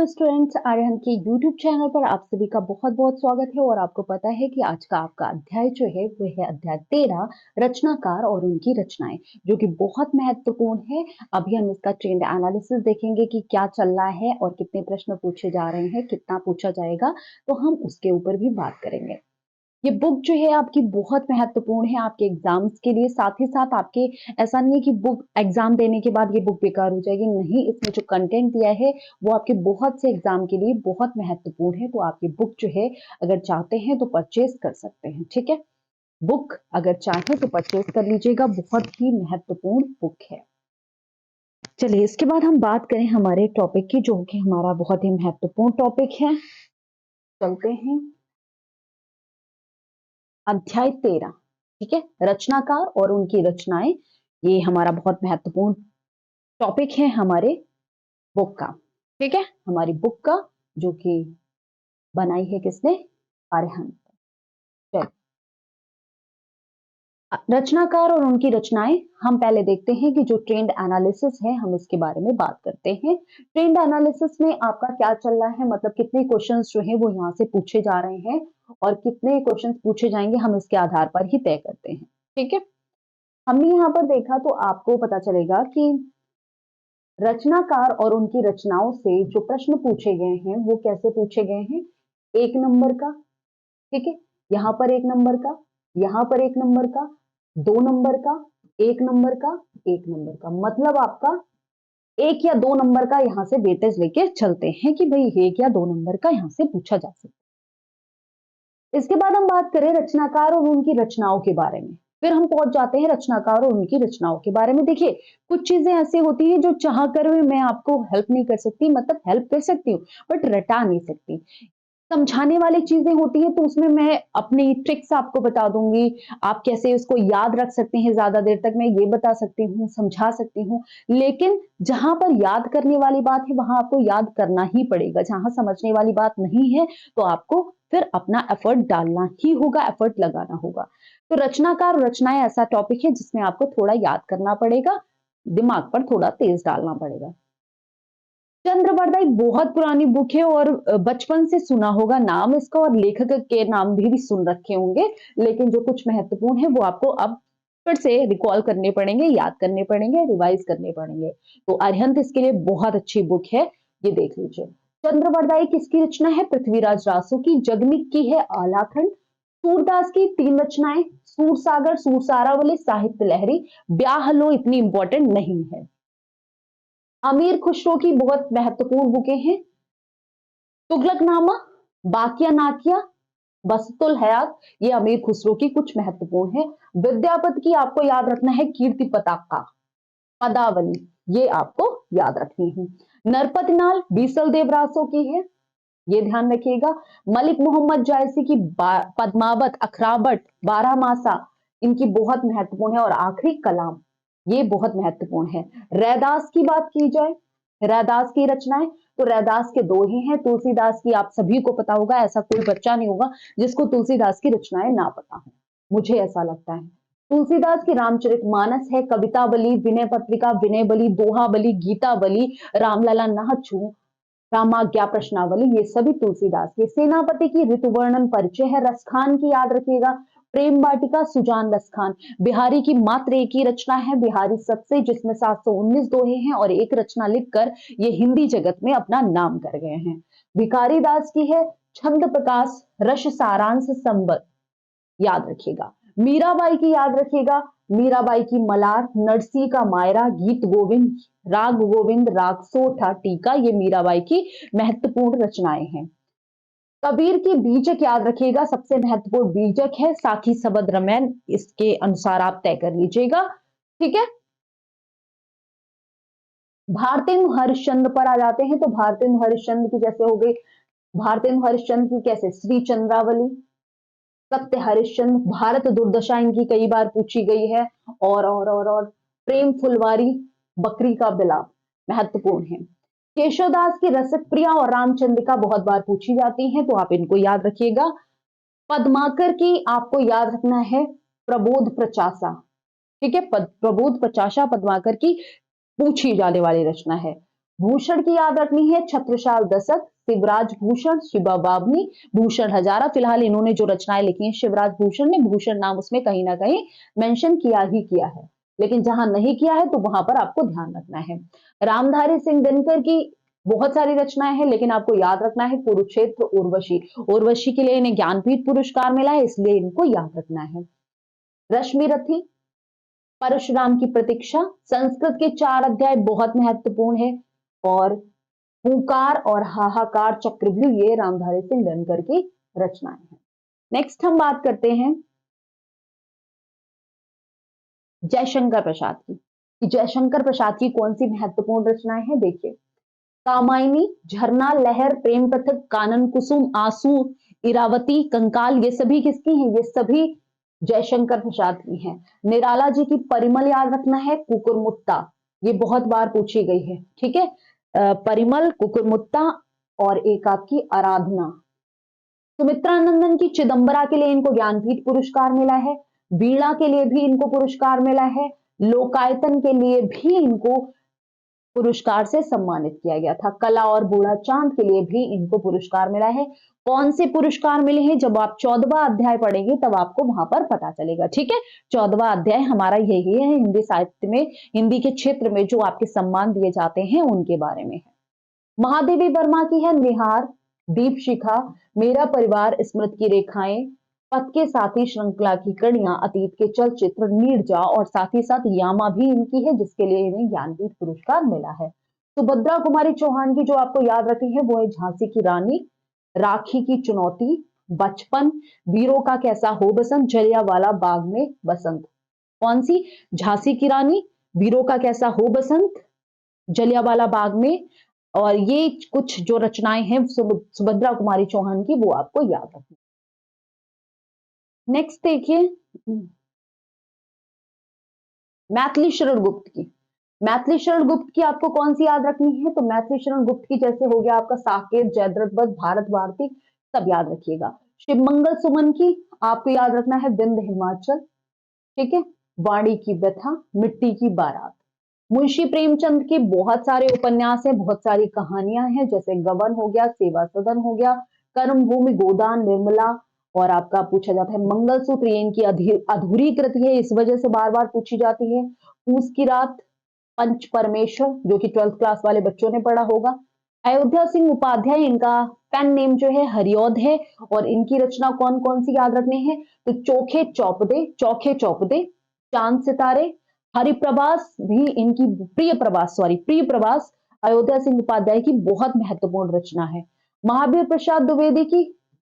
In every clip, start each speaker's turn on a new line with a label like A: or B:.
A: Hello students, Aryan के YouTube channel पर आप सभी का बहुत बहुत स्वागत है। और आपको पता है कि आज का आपका अध्याय जो है वो है अध्याय 13, रचनाकार और उनकी रचनाएं, जो कि बहुत महत्वपूर्ण है। अभी हम इसका ट्रेंड एनालिसिस देखेंगे कि क्या चल रहा है और कितने प्रश्न पूछे जा रहे हैं, कितना पूछा जाएगा, तो हम उसके ऊपर भी बात करेंगे। ये बुक जो है आपकी बहुत महत्वपूर्ण है आपके एग्जाम्स के लिए। साथ ही साथ आपके, ऐसा नहीं है कि बुक एग्जाम देने के बाद ये बुक बेकार हो जाएगी, नहीं, इसमें जो कंटेंट दिया है वो आपके बहुत से एग्जाम के लिए बहुत महत्वपूर्ण है। तो आप ये बुक जो है अगर चाहते हैं तो परचेज कर सकते हैं, ठीक है। बुक अगर चाहें तो परचेज कर लीजिएगा, बहुत ही महत्वपूर्ण बुक है। चलिए, इसके बाद हम बात करें हमारे टॉपिक की, जो कि हमारा बहुत ही महत्वपूर्ण टॉपिक है। चलते हैं अध्याय 13, ठीक है, रचनाकार और उनकी रचनाएं। ये हमारा बहुत महत्वपूर्ण टॉपिक है हमारे बुक का, ठीक है, हमारी बुक का, जो कि बनाई है किसने? आर्यन। रचनाकार और उनकी रचनाएं, हम पहले देखते हैं कि जो ट्रेंड एनालिसिस है हम इसके बारे में बात करते हैं। ट्रेंड एनालिसिस में आपका क्या चल रहा है, मतलब कितने क्वेश्चंस जो है वो यहाँ से पूछे जा रहे हैं और कितने क्वेश्चंस पूछे जाएंगे, हम इसके आधार पर ही तय करते हैं, ठीक है। हमने यहाँ पर देखा तो आपको पता चलेगा कि रचनाकार और उनकी रचनाओं से जो प्रश्न पूछे गए हैं वो कैसे पूछे गए हैं। 1 नंबर का, ठीक है, यहाँ पर 1 नंबर का, यहाँ पर 1 नंबर का, 2 नंबर का, 1 नंबर का, 1 नंबर का, मतलब आपका 1 या 2 नंबर का यहाँ से वेटेज लेके चलते हैं कि भाई 1 या 2 नंबर का यहाँ से पूछा जा सकता है। इसके बाद हम बात करें रचनाकार और उनकी रचनाओं के बारे में, फिर हम पहुंच जाते हैं रचनाकार और उनकी रचनाओं के बारे में। देखिए, कुछ चीजें ऐसी होती हैं जो चाह कर भी मैं आपको हेल्प नहीं कर सकती, मतलब हेल्प कर सकती हूँ बट रटा नहीं सकती। समझाने वाली चीजें होती हैं तो उसमें मैं अपनी ट्रिक्स आपको बता दूंगी, आप कैसे उसको याद रख सकते हैं ज्यादा देर तक, मैं ये बता सकती हूँ, समझा सकती हूँ। लेकिन जहां पर याद करने वाली बात है वहां आपको याद करना ही पड़ेगा, जहां समझने वाली बात नहीं है तो आपको फिर अपना एफर्ट डालना ही होगा, एफर्ट लगाना होगा। तो रचनाकार रचनाएं ऐसा टॉपिक है जिसमें आपको थोड़ा याद करना पड़ेगा, दिमाग पर थोड़ा तेज डालना पड़ेगा। चंद्रवरदा एक बहुत पुरानी बुक है और बचपन से सुना होगा नाम इसका, और लेखक के नाम भी सुन रखे होंगे, लेकिन जो कुछ महत्वपूर्ण है वो आपको अब फिर से रिकॉल करने पड़ेंगे, याद करने पड़ेंगे, रिवाइज करने पड़ेंगे। तो अरिहंत इसके लिए बहुत अच्छी बुक है, ये देख लीजिए। चंद्रवरदाई किसकी रचना है? पृथ्वीराज रासो की। जगमिक की है आलाखंड। सूरदास की 3 रचनाएं, सूरसागर, सूरसारावली, साहित्य लहरी। ब्याह लो इतनी इंपॉर्टेंट नहीं है। अमीर खुसरो की बहुत महत्वपूर्ण बुकें हैं, तुगलकनामा, बाकिया नाकिया, बसतुल हयात, ये अमीर खुसरो की कुछ महत्वपूर्ण है। विद्यापति की आपको याद रखना है कीर्ति पताका, पदावली, ये आपको याद रखनी है। नरपतिनाल बीसल देव रासो की है, ये ध्यान रखिएगा। मलिक मोहम्मद जायसी की पद्मावत, अखराबट, बारहमासा, इनकी बहुत महत्वपूर्ण है। और आखिरी कलाम, ये बहुत महत्वपूर्ण है। रैदास की बात की जाए, रैदास की रचनाएं, तो रैदास के 2 ही हैं। तुलसीदास की आप सभी को पता होगा, ऐसा कोई बच्चा नहीं होगा जिसको तुलसीदास की रचनाएं ना पता हो, मुझे ऐसा लगता है। तुलसीदास की रामचरितमानस है, कवितावली, विनय पत्रिका, विनय बली, दोहाबली, गीतावली, रामलला नाहचू, रामाज्ञा प्रश्नावली, ये सभी तुलसीदास के। सेनापति की ऋतुवर्णन परिचय है। रसखान की याद रखिएगा, प्रेम वाटिका, सुजान रसखान। बिहारी की मात्र एक ही रचना है, बिहारी सत्से, जिसमें 719 दोहे हैं और एक रचना लिखकर ये हिंदी जगत में अपना नाम कर गए हैं। भिखारी दास की है छंद प्रकाश, रस सारांश संबत, याद रखिएगा। मीराबाई की याद रखिएगा, मीराबाई की मलार, नरसी का मायरा, गीत गोविंद, राग गोविंद, राग सोठा, टीका, ये मीराबाई की महत्वपूर्ण रचनाएं हैं। कबीर की बीजक याद रखिएगा, सबसे महत्वपूर्ण बीजक है साखी सबद रमैन, इसके अनुसार आप तय कर लीजिएगा, ठीक है। भारतेंदु हरिश्चंद्र पर आ जाते हैं, तो भारतेंदु हरिश्चंद्र की जैसे हो गई, भारतेंदु हरिश्चंद्र की कैसे, श्री चंद्रावली, सत्य हरिश्चंद्र, भारत दुर्दशा इनकी कई बार पूछी गई है। और प्रेम फुलवारी, बकरी का बिलाप, महत्वपूर्ण है। केशवदास की रसिक प्रिया और रामचंद्रिका बहुत बार पूछी जाती हैं, तो आप इनको याद रखिएगा। पद्माकर की आपको याद रखना है प्रबोध प्रचासा, ठीक है, प्रबोध प्रचासा पद्माकर की पूछी जाने वाली रचना है। भूषण की याद रखनी है, छत्रसाल दसक, शिवराज भूषण, शिबा बाबनी, भूषण हजारा। फिलहाल इन्होंने जो रचनाएं लिखी हैं शिवराज भूषण ने, भूषण नाम उसमें कहीं ना कहीं मेंशन किया ही किया है, लेकिन जहां नहीं किया है तो वहां पर आपको ध्यान रखना है। रामधारी सिंह दिनकर की बहुत सारी रचनाएं हैं, लेकिन आपको याद रखना है कुरुक्षेत्र, उर्वशी। उर्वशी के लिए इन्हें ज्ञानपीठ पुरस्कार मिला है, इसलिए इनको याद रखना है। रश्मि रथी, परशुराम की प्रतीक्षा, संस्कृत के 4 अध्याय बहुत महत्वपूर्ण है, और हुंकार और हाहाकार चक्रव्यूह ये रामधारी सिंह दिनकर की रचनाएं हैं। नेक्स्ट हम बात करते हैं जयशंकर प्रसाद की। जयशंकर प्रसाद की कौन सी महत्वपूर्ण रचनाएं हैं, देखिए। कामायनी, झरना, लहर, प्रेम पथक, कानन कुसुम, आंसू, इरावती, कंकाल, ये सभी किसकी हैं? ये सभी जयशंकर प्रसाद की हैं। निराला जी की परिमल याद रखना है, कुकुरमुत्ता, ये बहुत बार पूछी गई है, ठीक है। परिमल, कुकुरमुत्ता, और एक आपकी आराधना। सुमित्रानंदन की चिदंबरा के लिए इनको ज्ञानपीठ पुरस्कार मिला है, वीणा के लिए भी इनको पुरस्कार मिला है, लोकायतन के लिए भी इनको पुरस्कार से सम्मानित किया गया था, कला और बूढ़ा चांद के लिए भी इनको पुरस्कार मिला है। कौन से पुरस्कार मिले हैं, जब आप 14वां अध्याय पढ़ेंगे तब आपको वहां पर पता चलेगा, ठीक है। 14वां अध्याय हमारा यही है, हिंदी साहित्य में, हिंदी के क्षेत्र में जो आपके सम्मान दिए जाते हैं उनके बारे में है। महादेवी वर्मा की है निहार, दीप शिखा, मेरा परिवार, स्मृत की रेखाएं, पथ के साथी, श्रृंखला की कड़ियां, अतीत के चलचित्र, नीरजा, और साथ ही साथ यामा भी इनकी है, जिसके लिए इन्हें ज्ञानपीठ पुरस्कार मिला है। सुभद्रा कुमारी चौहान की जो आपको याद रखनी है वो है झांसी की रानी, राखी की चुनौती, बचपन, वीरों का कैसा हो बसंत, जलियांवाला बाग में बसंत। कौन सी? झांसी की रानी, वीरों का कैसा हो बसंत, जलियांवाला बाग में, और ये कुछ जो रचनाएं हैं सुभद्रा कुमारी चौहान की वो आपको याद रखनी। नेक्स्ट देखिए मैथिली शरण गुप्त की। मैथिली शरण गुप्त की आपको कौन सी याद रखनी है, तो मैथिली शरण गुप्त की जैसे हो गया आपका साकेत, जयद्रथ वध, भारत भारती, सब याद रखिएगा। शिवमंगल सुमन की आपको याद रखना है विंध्य हिमाचल, ठीक है। वाणी की व्यथा, मिट्टी की बारात। मुंशी प्रेमचंद के बहुत सारे उपन्यास हैं, बहुत सारी कहानियां हैं, जैसे गबन हो गया, सेवा सदन हो गया, कर्म भूमि, गोदान, निर्मला, और आपका पूछा जाता है मंगलसूत्र, ये इनकी अधूरी कृति है, इस वजह से बार बार पूछी जाती है। पूस की रात, पंच परमेश्वर, जो कि 12th क्लास वाले बच्चों ने पढ़ा होगा। अयोध्या सिंह उपाध्याय, इनका पेन नेम जो है हरिऔध है, और इनकी रचना कौन कौन सी याद रखनी है, तो चोखे चौपदे, चौखे चौपदे, चांद सितारे, हरिप्रभास भी इनकी, प्रिय प्रभास अयोध्या सिंह उपाध्याय की बहुत महत्वपूर्ण रचना है। महावीर प्रसाद द्विवेदी की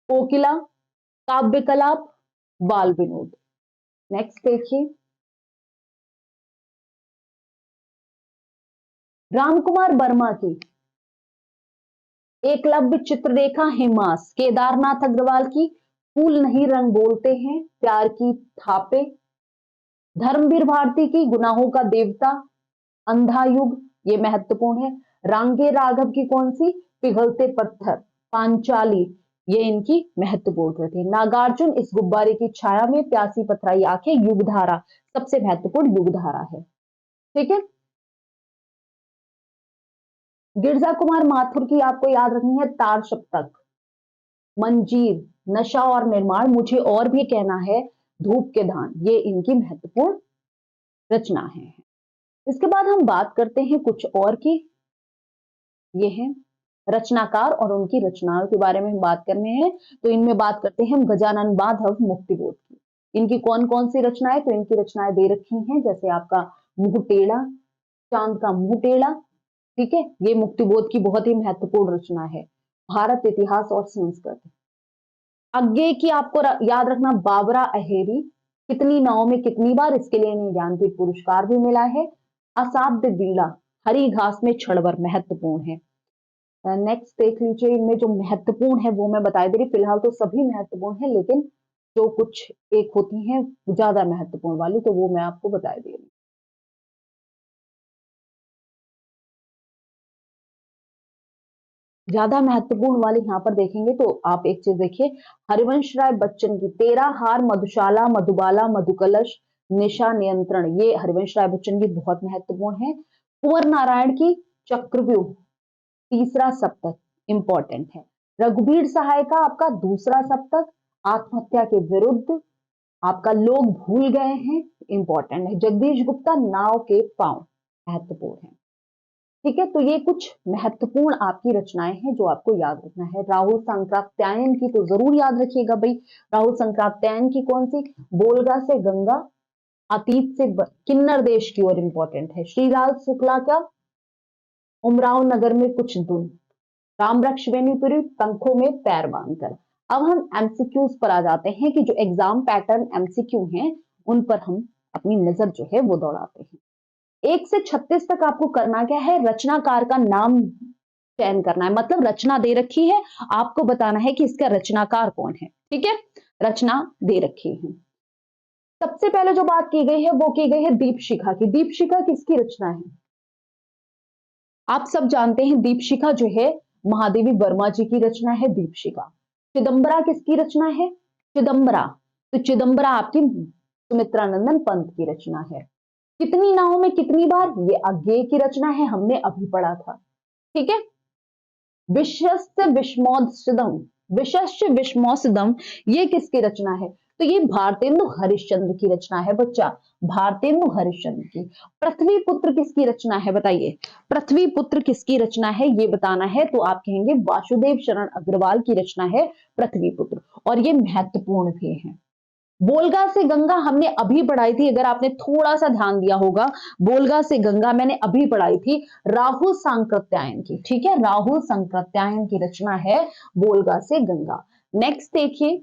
A: कोकिला, काव्य कलाप, बाल विनोद। नेक्स्ट देखिए रामकुमार वर्मा की एकलव्य, चित्ररेखा, हिमास। केदारनाथ अग्रवाल की फूल नहीं रंग बोलते हैं, प्यार की थापे। धर्मवीर भारती की गुनाहों का देवता, अंधा युग, ये महत्वपूर्ण है। रांगे राघव की कौन सी, पिघलते पत्थर, पांचाली, ये इनकी महत्वपूर्ण कृति है। नागार्जुन इस गुब्बारे की छाया में, प्यासी पथराई आंखें, युगधारा, सबसे महत्वपूर्ण युगधारा है, ठीक है। गिरजा कुमार माथुर की आपको याद रखनी है तार सप्तक, मंजीर, नशा और निर्माण, मुझे और भी कहना है, धूप के धान, ये इनकी महत्वपूर्ण रचना है। इसके बाद हम बात करते हैं कुछ और की, ये है रचनाकार और उनकी रचनाओं के बारे में हम बात करने हैं। तो इनमें बात करते हैं हम गजानन माधव मुक्तिबोध की। इनकी कौन कौन सी रचनाएं, तो इनकी रचनाएं दे रखी हैं, जैसे आपका मुंह टेढ़ा, चांद का मुंह टेढ़ा, ठीक है, ये मुक्तिबोध की बहुत ही महत्वपूर्ण रचना है। भारत, इतिहास और संस्कृति। अज्ञे की आपको याद रखना बाबरा अहेरी, कितनी नाव में कितनी बार, इसके लिए इन्हें ज्ञानपीठ पुरस्कार भी मिला है। असाध्य वीणा, हरी घास में क्षणभर, महत्वपूर्ण है। नेक्स्ट देख लीजिए, इनमें जो महत्वपूर्ण है वो मैं बता दे रही, फिलहाल तो सभी महत्वपूर्ण है, लेकिन जो कुछ एक होती हैं ज्यादा महत्वपूर्ण वाली, तो वो मैं आपको बता दे रही। ज्यादा महत्वपूर्ण वाली यहाँ पर देखेंगे तो आप एक चीज देखिए, हरिवंश राय बच्चन की तेरा हार, मधुशाला, मधुबाला, मधुकलश, निशा नियंत्रण, ये हरिवंश राय बच्चन की बहुत महत्वपूर्ण है। कुंवर नारायण की चक्रव्यूह, तीसरा सप्तक इंपॉर्टेंट है। रघुवीर सहाय का आपका दूसरा सप्तक आत्महत्या के विरुद्ध, आपका लोग भूल गए हैं, इंपॉर्टेंट है। जगदीश गुप्ता नाव के पांव, महत्वपूर्ण है। ठीक है, तो ये कुछ महत्वपूर्ण आपकी रचनाएं हैं जो आपको याद रखना है। राहुल संक्रांत्यायन की तो जरूर याद रखिएगा भाई। राहुल संक्रांत्यायन की कौन सी? बोलगा से गंगा, अतीत से किन्नर देश की ओर, इंपॉर्टेंट है। श्रीलाल शुक्ला का उमराव नगर में कुछ दिन, रामरक्ष बेनीपुरी पंखों में पैर बांधकर। अब हम एमसीक्यूज पर आ जाते हैं कि जो एग्जाम पैटर्न एमसीक्यू हैं उन पर हम अपनी नजर जो है वो दौड़ाते हैं। 1 से 36 तक आपको करना क्या है? रचनाकार का नाम चयन करना है, मतलब रचना दे रखी है, आपको बताना है कि इसका रचनाकार कौन है। ठीक है, रचना दे रखी है। सबसे पहले जो बात की गई है वो की गई है दीपशिखा की। दीपशिखा किसकी रचना है? आप सब जानते हैं दीपशिखा जो है महादेवी वर्मा जी की रचना है दीपशिखा। चिदंबरा किसकी रचना है? चिदंबरा, तो चिदंबरा आपकी सुमित्रानंदन पंत की रचना है। कितनी नावों में कितनी बार? ये अज्ञेय की रचना है, हमने अभी पढ़ा था। ठीक है, विश्वस्य विस्मोत्सदम, विश्वस्य विस्मोत्सदम ये किसकी रचना है? तो ये भारतेंदु हरिश्चंद्र की रचना है बच्चा, भारतेंदु हरिश्चंद्र की। पृथ्वी पुत्र किसकी रचना है बताइए? पृथ्वी पुत्र किसकी रचना है ये बताना है, तो आप कहेंगे वासुदेव शरण अग्रवाल की रचना है पृथ्वी पुत्र, और ये महत्वपूर्ण भी है। बोलगा से गंगा हमने अभी पढ़ाई थी, अगर आपने थोड़ा सा ध्यान दिया होगा, बोलगा से गंगा मैंने अभी पढ़ाई थी राहुल सांकृत्यायन की। ठीक है, राहुल सांकृत्यायन की रचना है बोलगा से गंगा। नेक्स्ट देखिए,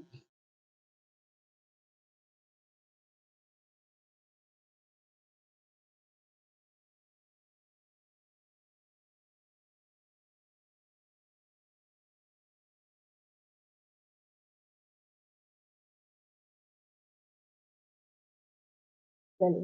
A: चलिए,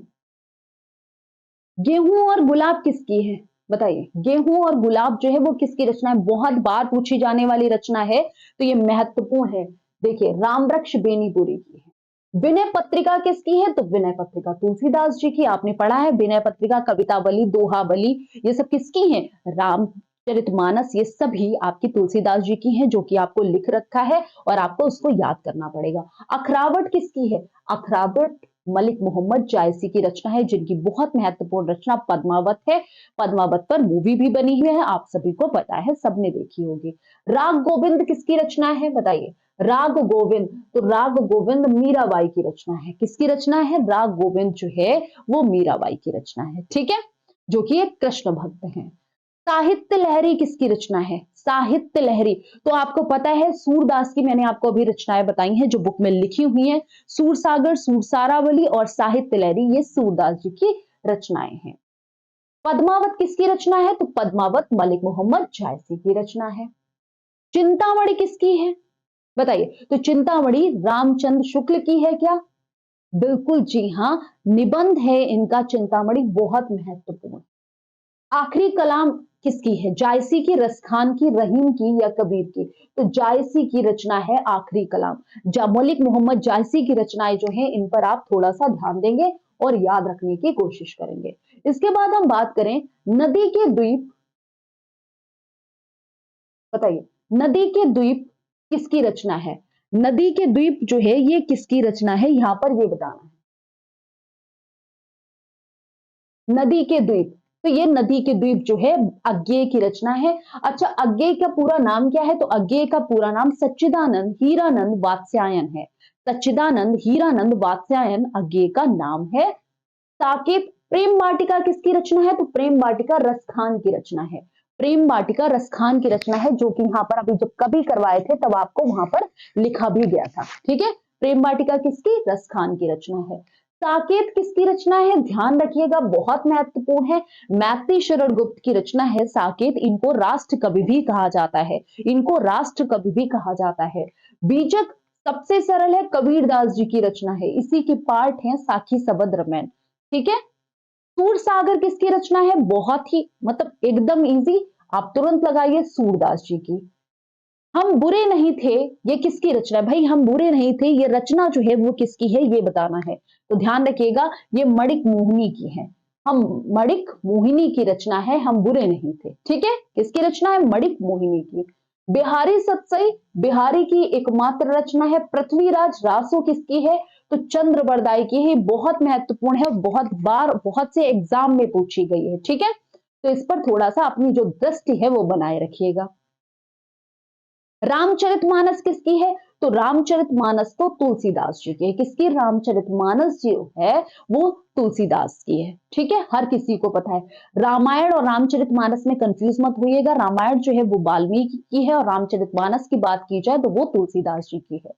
A: गेहूं और गुलाब किसकी है बताइए? गेहूं और गुलाब जो है वो किसकी रचना है? बहुत बार पूछी जाने वाली रचना है, तो ये महत्वपूर्ण है। देखिए, रामवृक्ष बेनीपुरी की है। विनय पत्रिका किसकी है? तो विनय पत्रिका तुलसीदास जी की, आपने पढ़ा है। विनय पत्रिका, कवितावली, दोहावली, ये सब किसकी है? रामचरितमानस, ये सभी आपकी तुलसीदास जी की हैं, जो कि आपको लिख रखा है और आपको उसको याद करना पड़ेगा। अखरावट किसकी है? अखरावट मलिक मोहम्मद जायसी की रचना है, जिनकी बहुत महत्वपूर्ण रचना पद्मावत है। पद्मावत पर मूवी भी बनी हुई है, आप सभी को पता है, सबने देखी होगी। राग गोविंद किसकी रचना है बताइए? राग गोविंद, तो राग गोविंद मीराबाई की रचना है। किसकी रचना है? राग गोविंद जो है वो मीराबाई की रचना है। ठीक है, जो कि एक कृष्ण भक्त हैं। साहित्य लहरी किसकी रचना है? साहित्य लहरी, तो आपको पता है सूरदास की मैंने आपको अभी रचनाएं बताई हैं जो बुक में लिखी हुई हैं। सूरसागर, सूरसारावली और साहित्य लहरी, ये सूरदास जी की रचनाएं हैं। पद्मावत किसकी रचना है? तो पद्मावत मलिक मोहम्मद जायसी की रचना है। चिंतामणि किसकी है बताइए? तो चिंतामणि रामचंद्र शुक्ल की है क्या? बिल्कुल जी हाँ, निबंध है इनका चिंतामणि, बहुत महत्वपूर्ण। आखिरी कलाम किसकी है? जायसी की, रसखान की, रहीम की या कबीर की? तो जायसी की रचना है आखिरी कलाम। मलिक मोहम्मद जायसी की रचनाएं जो हैं इन पर आप थोड़ा सा ध्यान देंगे और याद रखने की कोशिश करेंगे। इसके बाद हम बात करें नदी के द्वीप, बताइए नदी के द्वीप किसकी रचना है? नदी के द्वीप जो है ये किसकी रचना है, यहां पर ये बताना है। नदी के द्वीप, तो ये नदी के द्वीप जो है अज्ञेय की रचना है। अच्छा, अज्ञेय का पूरा नाम क्या है? तो अज्ञेय का पूरा नाम सच्चिदानंद हीरानंद वात्स्यायन है। सच्चिदानंद हीरानंद वात्स्यायन अज्ञेय का नाम है। साकेत। प्रेम वाटिका किसकी रचना है? तो प्रेम वाटिका रसखान की रचना है। प्रेम वाटिका रसखान की रचना है, जो कि यहाँ पर अभी जब कभी करवाए थे तब आपको वहां पर लिखा भी गया था। ठीक है, प्रेम वाटिका किसकी? रसखान की रचना है। साकेत किसकी रचना है? ध्यान रखिएगा, बहुत महत्वपूर्ण है। मैत्री शरण गुप्त की रचना है साकेत। इनको राष्ट्र कवि भी कहा जाता है, इनको राष्ट्र कवि भी कहा जाता है। बीजक सबसे सरल है, कबीरदास जी की रचना है, इसी के पार्ट है साखी सबद रमैन। ठीक है, सूरसागर किसकी रचना है? बहुत ही मतलब एकदम इजी, आप तुरंत लगाइए, सूरदास जी की। हम बुरे नहीं थे, ये किसकी रचना है? भाई हम बुरे नहीं थे, ये रचना जो है वो किसकी है ये बताना है, तो ध्यान रखिएगा ये मणिक मोहिनी की है। हम मणिक मोहिनी की रचना है, हम बुरे नहीं थे। ठीक है, किसकी रचना है? मणिक मोहिनी की। बिहारी सतसई बिहारी की एकमात्र रचना है। पृथ्वीराज रासो किसकी है? तो चंद्र बरदाई की है। बहुत महत्वपूर्ण है, बहुत बार बहुत से एग्जाम में पूछी गई है। ठीक है, तो इस पर थोड़ा सा अपनी जो दृष्टि है वो बनाए रखिएगा। रामचरितमानस किसकी है? तो रामचरितमानस तो तुलसीदास जी की है। किसकी? रामचरितमानस जो है वो तुलसीदास की है। ठीक है, हर किसी को पता है। रामायण और रामचरितमानस में कंफ्यूज मत होइएगा। रामायण जो है वो वाल्मीकि की है और रामचरितमानस की बात की जाए तो वो तुलसीदास जी की है।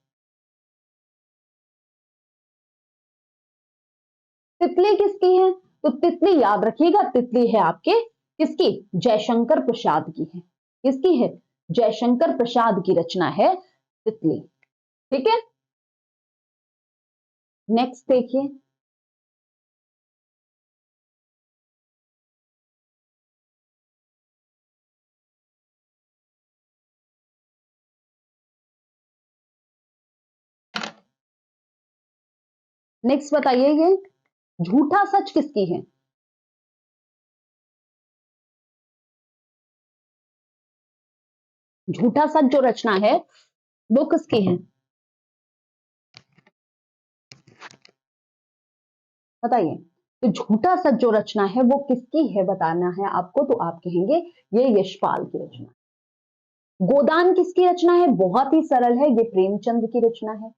A: तितली किसकी है? तो तितली याद रखिएगा, तितली है आपके किसकी? जयशंकर प्रसाद की है। किसकी है? जयशंकर प्रसाद की रचना है तितली। ठीक है, नेक्स्ट देखिए। नेक्स्ट बताइए, ये झूठा सच किसकी है? झूठा सच जो रचना है वो किसकी है? बताइए। तो झूठा सच जो रचना है वो किसकी है बताना है आपको, तो आप कहेंगे ये यशपाल की रचना। गोदान किसकी रचना है? बहुत ही सरल है, ये प्रेमचंद की रचना है।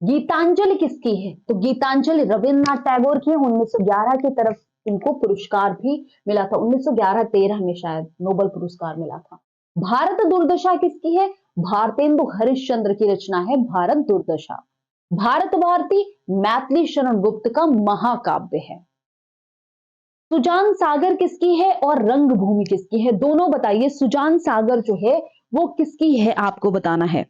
A: गीतांजलि किसकी है? तो गीतांजलि रविन्द्रनाथ टैगोर की है। 1911 की तरफ इनको पुरस्कार भी मिला था। 1911-13 में शायद नोबेल पुरस्कार मिला था। भारत दुर्दशा किसकी है? भारतेंदु हरिश्चंद्र की रचना है भारत दुर्दशा। भारत भारती मैथिली शरण गुप्त का महाकाव्य है। सुजान सागर किसकी है और रंगभूमि किसकी है? दोनों बताइए। सुजान सागर जो है वो किसकी है आपको बताना है,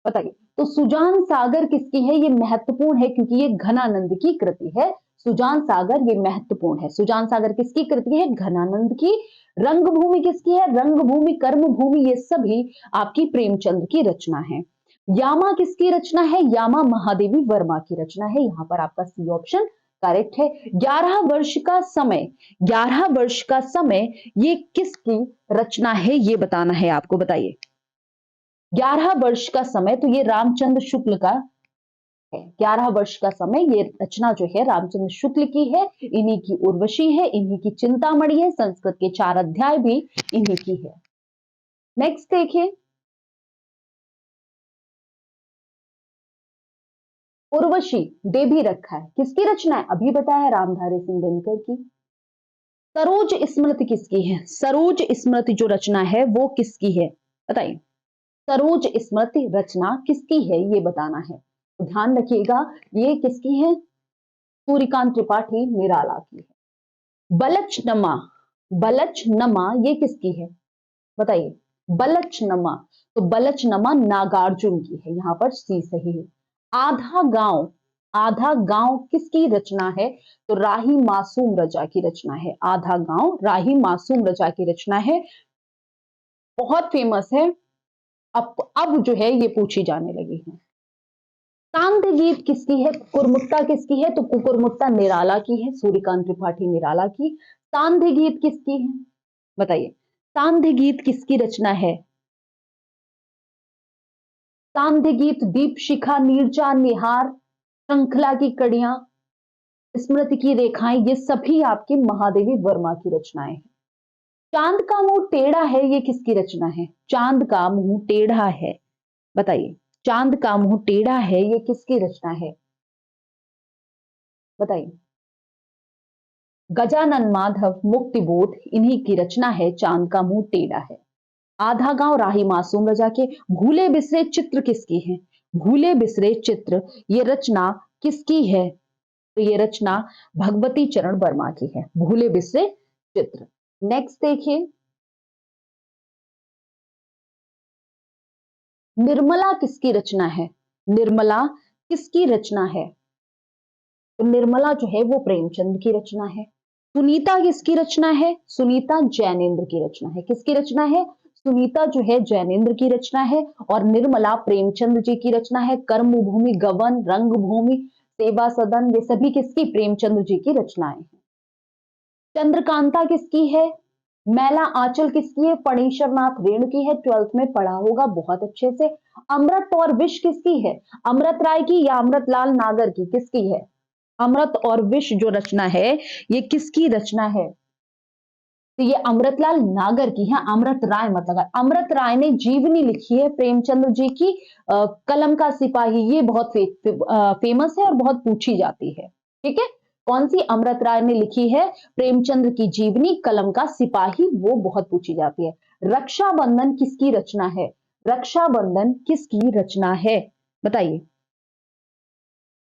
A: बताइए। तो सुजान सागर किसकी है? ये महत्वपूर्ण है क्योंकि ये घनानंद की कृति है। सुजान सागर ये महत्वपूर्ण है। सुजान सागर किसकी कृति है? घनानंद की। रंगभूमि किसकी है? रंगभूमि कर्मभूमि ये सभी आपकी प्रेमचंद की रचना है। यामा किसकी रचना है? यामा महादेवी वर्मा की रचना है। यहां पर आपका सी ऑप्शन करेक्ट है। 11 वर्ष का समय, 11 वर्ष का समय ये किसकी रचना है ये बताना है आपको, बताइए। 11 वर्ष का समय तो ये रामचंद्र शुक्ल का है। 11 वर्ष का समय ये रचना जो है रामचंद्र शुक्ल की है। इन्हीं की उर्वशी है, इन्हीं की चिंतामणि है। संस्कृत के 4 अध्याय भी इन्हीं की है। नेक्स्ट देखिए, उर्वशी दे भी रखा है, किसकी रचना है? अभी बताया, रामधारी सिंह दिनकर की। सरोज स्मृति किसकी है? सरोज स्मृति जो रचना है वो किसकी है, बताइए। सरोज स्मृति रचना किसकी है ये बताना है, तो ध्यान रखिएगा ये किसकी है? सूर्यकांत त्रिपाठी निराला की है। बलचनमा, बलचनमा ये किसकी है, बताइए। बलचनमा, तो बलचनमा नागार्जुन की है। यहां पर सी सही है। आधा गांव, आधा गांव किसकी रचना है? तो राही मासूम रजा की रचना है। आधा गांव राही मासूम रजा की रचना है, बहुत फेमस है। अब जो है ये पूछी जाने लगी है। कांत गीत किसकी है? कुकुरमुत्ता किसकी है? तो कुकुरमुत्ता निराला की है, सूर्यकांत त्रिपाठी निराला की। सांध्य गीत किसकी है, बताइए। सांध्य गीत किसकी रचना है? सांध्य गीत दीप शिखा, नीरजा, निहार, श्रृंखला की कड़ियां, स्मृति की रेखाएं, ये सभी आपकी महादेवी वर्मा की रचनाएं हैं। चांद का मुंह टेढ़ा है ये किसकी रचना है? चांद का मुंह टेढ़ा है, बताइए। चांद का मुंह टेढ़ा है ये किसकी रचना है, बताइए। गजानन माधव मुक्तिबोध इन्हीं की रचना है। चांद का मुंह टेढ़ा है। आधा गांव राही मासूम रजा के। भूले बिसरे चित्र किसकी है? भूले बिसरे चित्र ये रचना किसकी है? तो ये रचना भगवती चरण वर्मा की है, भूले बिसरे चित्र। नेक्स्ट देखिए, निर्मला किसकी रचना है? निर्मला किसकी रचना है? तो निर्मला जो है वो प्रेमचंद की रचना है। सुनीता किसकी रचना है? सुनीता जैनेन्द्र की रचना है। किसकी रचना है? सुनीता जो है जैनेन्द्र की रचना है। और निर्मला प्रेमचंद जी की रचना है। कर्मभूमि, गबन, रंगभूमि, सेवा सदन ये सभी किसकी? प्रेमचंद जी की रचनाएं हैं। चंद्रकांता किसकी है? मैला आंचल किसकी है? फणीश्वरनाथ रेणु की है, 12th में पढ़ा होगा बहुत अच्छे से। अमृत और विष किसकी है? अमृत राय की या अमृतलाल नागर की, किसकी है? अमृत और विष जो रचना है ये किसकी रचना है? तो ये अमृतलाल नागर की है, अमृत राय मत लगा। अमृत राय ने जीवनी लिखी है प्रेमचंद्र जी की, कलम का सिपाही, ये बहुत फेमस है और बहुत पूछी जाती है। ठीक है, कौन सी? अमृत राय ने लिखी है प्रेमचंद्र की जीवनी कलम का सिपाही, वो बहुत पूछी जाती है। रक्षाबंधन किसकी रचना है? रक्षाबंधन किसकी रचना है बताइए?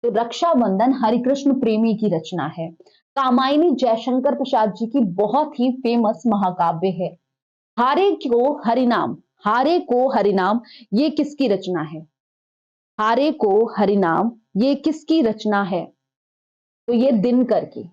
A: तो रक्षाबंधन हरिकृष्ण प्रेमी की रचना है। कामायनी जयशंकर प्रसाद जी की बहुत ही फेमस महाकाव्य है। हारे को हरिनाम, हारे को हरिनाम, ये किसकी रचना है? हारे को हरिनाम ये किसकी रचना है? तो ये दिनकर की।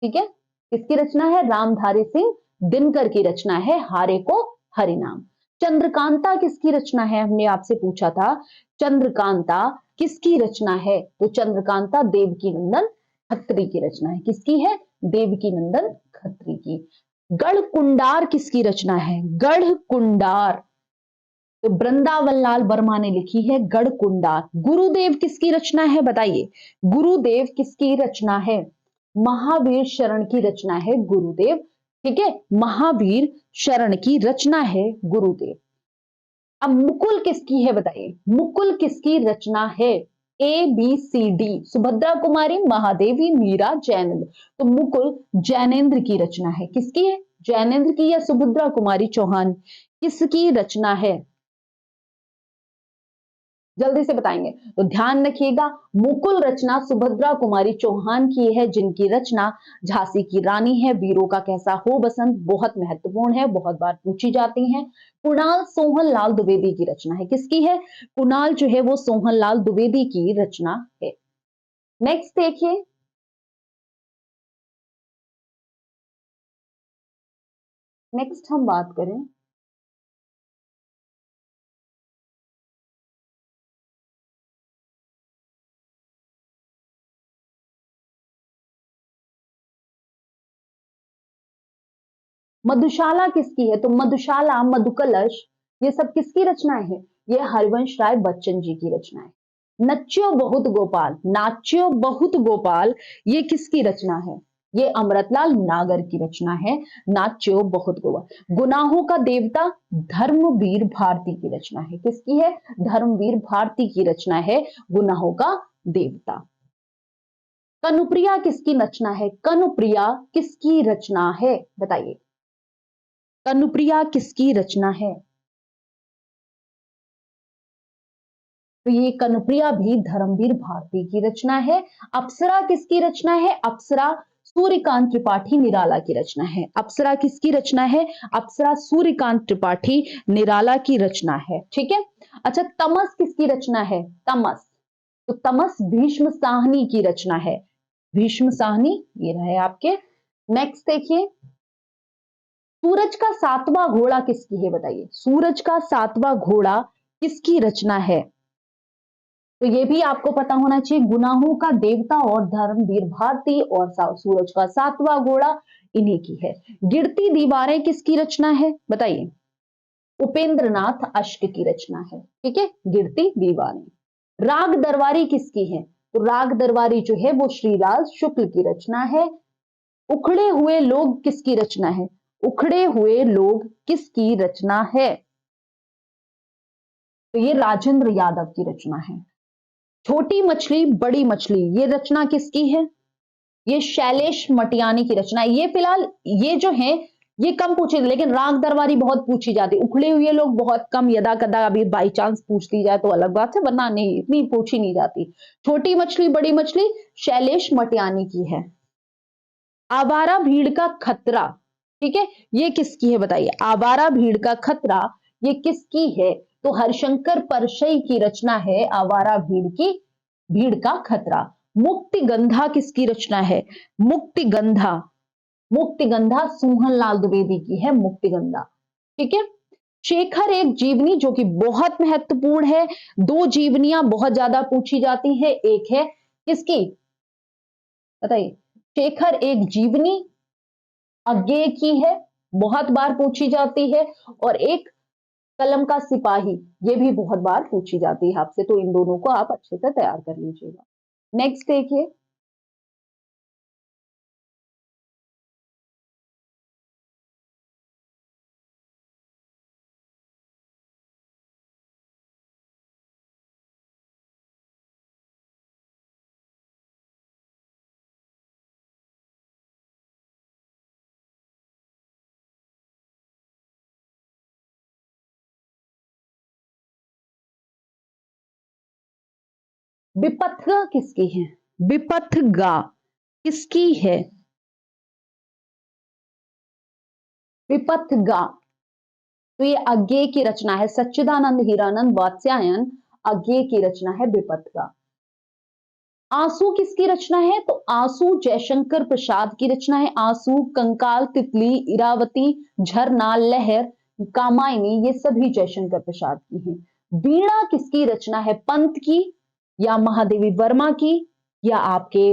A: ठीक है, किसकी रचना है? रामधारी सिंह दिनकर की रचना है हारे को हरिनाम। चंद्रकांता किसकी रचना है? हमने आपसे पूछा था चंद्रकांता किसकी रचना है? तो चंद्रकांता देवकीनंदन खत्री की रचना है। किसकी है? देवकीनंदन खत्री की। गढ़कुंडार किसकी रचना है? गढ़कुंडार तो वृंदावन लाल वर्मा ने लिखी है गढ़कुंडार। गुरुदेव किसकी रचना है बताइए? गुरुदेव किसकी रचना है? महावीर शरण की रचना है गुरुदेव। ठीक है, महावीर शरण की रचना है गुरुदेव। अब मुकुल किसकी है बताइए? मुकुल किसकी रचना है? A B C D, Subhadra Kumari, Mahadevi, Meera, Jainendra. तो मुकुल जैनेन्द्र की रचना है। किसकी है? जैनेन्द्र की या सुभद्रा कुमारी चौहान, किसकी रचना है? जल्दी से बताएंगे। तो ध्यान रखिएगा, मुकुल रचना सुभद्रा कुमारी चौहान की है, जिनकी रचना झांसी की रानी है। वीरों का कैसा हो बसंत बहुत महत्वपूर्ण है, बहुत बार पूछी जाती है। कुणाल सोहन लाल द्विवेदी की रचना है। किसकी है? कुणाल जो है वो सोहन लाल द्विवेदी की रचना है। नेक्स्ट देखिए, नेक्स्ट हम बात करें मधुशाला किसकी है? तो मधुशाला, मधुकलश, ये सब किसकी रचनाएं हैं? ये हरिवंश राय बच्चन जी की रचना है। नच्यो बहुत गोपाल, नाच्यो बहुत गोपाल, ये किसकी रचना है? ये अमृतलाल नागर की रचना है, नाच्यो बहुत गोपाल। गुनाहों का देवता धर्मवीर भारती की रचना है। किसकी है? धर्मवीर भारती की रचना है गुनाहों का देवता। कनुप्रिया किसकी रचना है? कनुप्रिया किसकी रचना है बताइए? कनुप्रिया किसकी रचना है? तो ये कनुप्रिया भी धर्मवीर भारती की रचना है। अप्सरा किसकी रचना है? अप्सरा सूर्यकांत त्रिपाठी निराला की रचना है। अप्सरा किसकी रचना है? अप्सरा सूर्यकांत त्रिपाठी निराला की रचना है। ठीक है, अच्छा तमस किसकी रचना है? तमस, तो तमस भीष्म साहनी की रचना है। भीष्म साहनी ये रहे आपके। नेक्स्ट देखिए, सूरज का सातवां घोड़ा किसकी है बताइए? सूरज का सातवां घोड़ा किसकी रचना है? तो ये भी आपको पता होना चाहिए, गुनाहों का देवता और धर्मवीर भारती और सूरज का सातवां घोड़ा इन्हीं की है। गिरती दीवारें किसकी रचना है बताइए? उपेंद्रनाथ अश्क की रचना है। ठीक है, गिरती दीवारें। राग दरबारी किसकी है? तो राग दरबारी जो है वो श्रीलाल शुक्ल की रचना है। उखड़े हुए लोग किसकी रचना है? उखड़े हुए लोग किसकी रचना है? तो ये राजेंद्र यादव की रचना है। छोटी मछली बड़ी मछली, ये रचना किसकी है? ये शैलेश मटियानी की रचना है। ये फिलहाल ये जो है ये कम पूछे, लेकिन राग दरबारी बहुत पूछी जाती। उखड़े हुए लोग बहुत कम, यदा कदा अभी बाई चांस पूछ ली जाए तो अलग बात है, वरना नहीं इतनी पूछी नहीं जाती। छोटी मछली बड़ी मछली शैलेश मटियानी की है। आवारा भीड़ का खतरा, ठीक है, ये किसकी है बताइए? आवारा भीड़ का खतरा ये किसकी है? तो हरिशंकर परशई की रचना है आवारा भीड़ का खतरा। मुक्ति गंधा किसकी रचना है? मुक्ति गंधा, मुक्ति गंधा सोहन लाल द्विवेदी की है मुक्ति गंधा। ठीक है, शेखर एक जीवनी जो कि बहुत महत्वपूर्ण है। दो जीवनियां बहुत ज्यादा पूछी जाती है, एक है किसकी बताइए? शेखर एक जीवनी अज्ञेय की है, बहुत बार पूछी जाती है, और एक कलम का सिपाही, ये भी बहुत बार पूछी जाती है आपसे, तो इन दोनों को आप अच्छे से तैयार कर लीजिएगा। नेक्स्ट देखिए, विपथगा किसकी है? विपथगा किसकी है? विपथगा, तो ये अज्ञेय की रचना है, सच्चिदानंद हीरानंद वात्स्यायन अज्ञेय की रचना है विपथगा। आंसू किसकी रचना है? तो आंसू जयशंकर प्रसाद की रचना है। आंसू, कंकाल, तितली, इरावती, झरना, लहर, कामायनी, ये सभी जयशंकर प्रसाद की हैं। वीणा किसकी रचना है? पंत की या महादेवी वर्मा की या आपके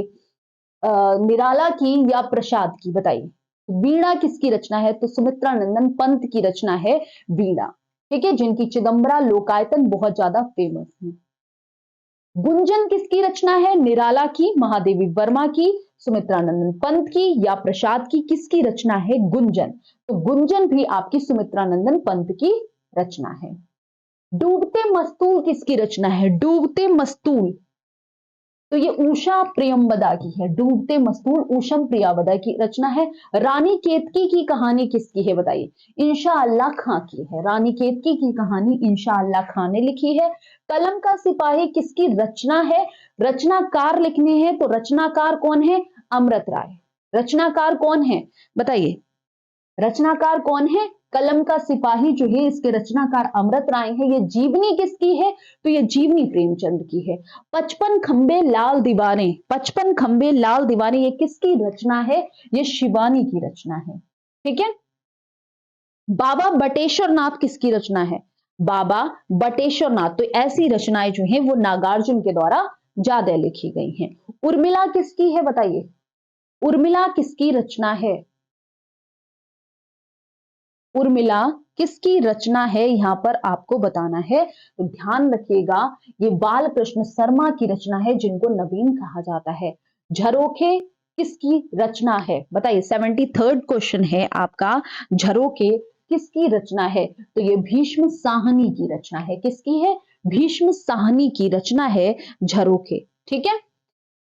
A: निराला की या प्रसाद की? बताइए, वीणा किसकी रचना है? तो सुमित्रा नंदन पंत की रचना है वीणा, ठीक है, जिनकी चिदंबरा लोकायतन बहुत ज्यादा फेमस है। गुंजन किसकी रचना है? निराला की, महादेवी वर्मा की, सुमित्रा नंदन पंत की या प्रसाद की? किसकी रचना है? गुंजन। तो गुंजन भी आपकी सुमित्रा नंदन पंत की रचना है। डूबते मस्तूल किसकी रचना है? डूबते मस्तूल, तो ये उषा प्रियंवदा की है। डूबते मस्तूल ऊषम प्रियंवदा की रचना है। रानी केतकी की कहानी किसकी है? बताइए। इंशा अल्लाह खां की है। रानी केतकी की कहानी इंशा अल्लाह खां ने लिखी है। कलम का सिपाही किसकी रचना है? रचनाकार लिखने हैं तो रचनाकार कौन है? अमृत राय। रचनाकार कौन है? बताइए, रचनाकार कौन है? कलम का सिपाही जो है, इसके रचनाकार अमृत राय है। ये जीवनी किसकी है? तो ये जीवनी प्रेमचंद की है। 55 खंबे लाल दीवाने, 55 खंबे लाल दीवाने, ये किसकी रचना है? ये शिवानी की रचना है, ठीक है। बाबा बटेश्वर नाथ किसकी रचना है? बाबा बटेश्वर नाथ, तो ऐसी रचनाएं जो है वो नागार्जुन के द्वारा ज्यादा लिखी गई हैं। उर्मिला किसकी है? बताइए, उर्मिला किसकी रचना है? उर्मिला किसकी रचना है, यहां पर आपको बताना है। तो ध्यान रखिएगा, ये बाल कृष्ण शर्मा की रचना है, जिनको नवीन कहा जाता है। झरोखे किसकी रचना है? बताइए, 73rd क्वेश्चन है आपका। झरोखे किसकी रचना है? तो ये भीष्म साहनी की रचना है। किसकी है? भीष्म साहनी की रचना है झरोखे, ठीक है।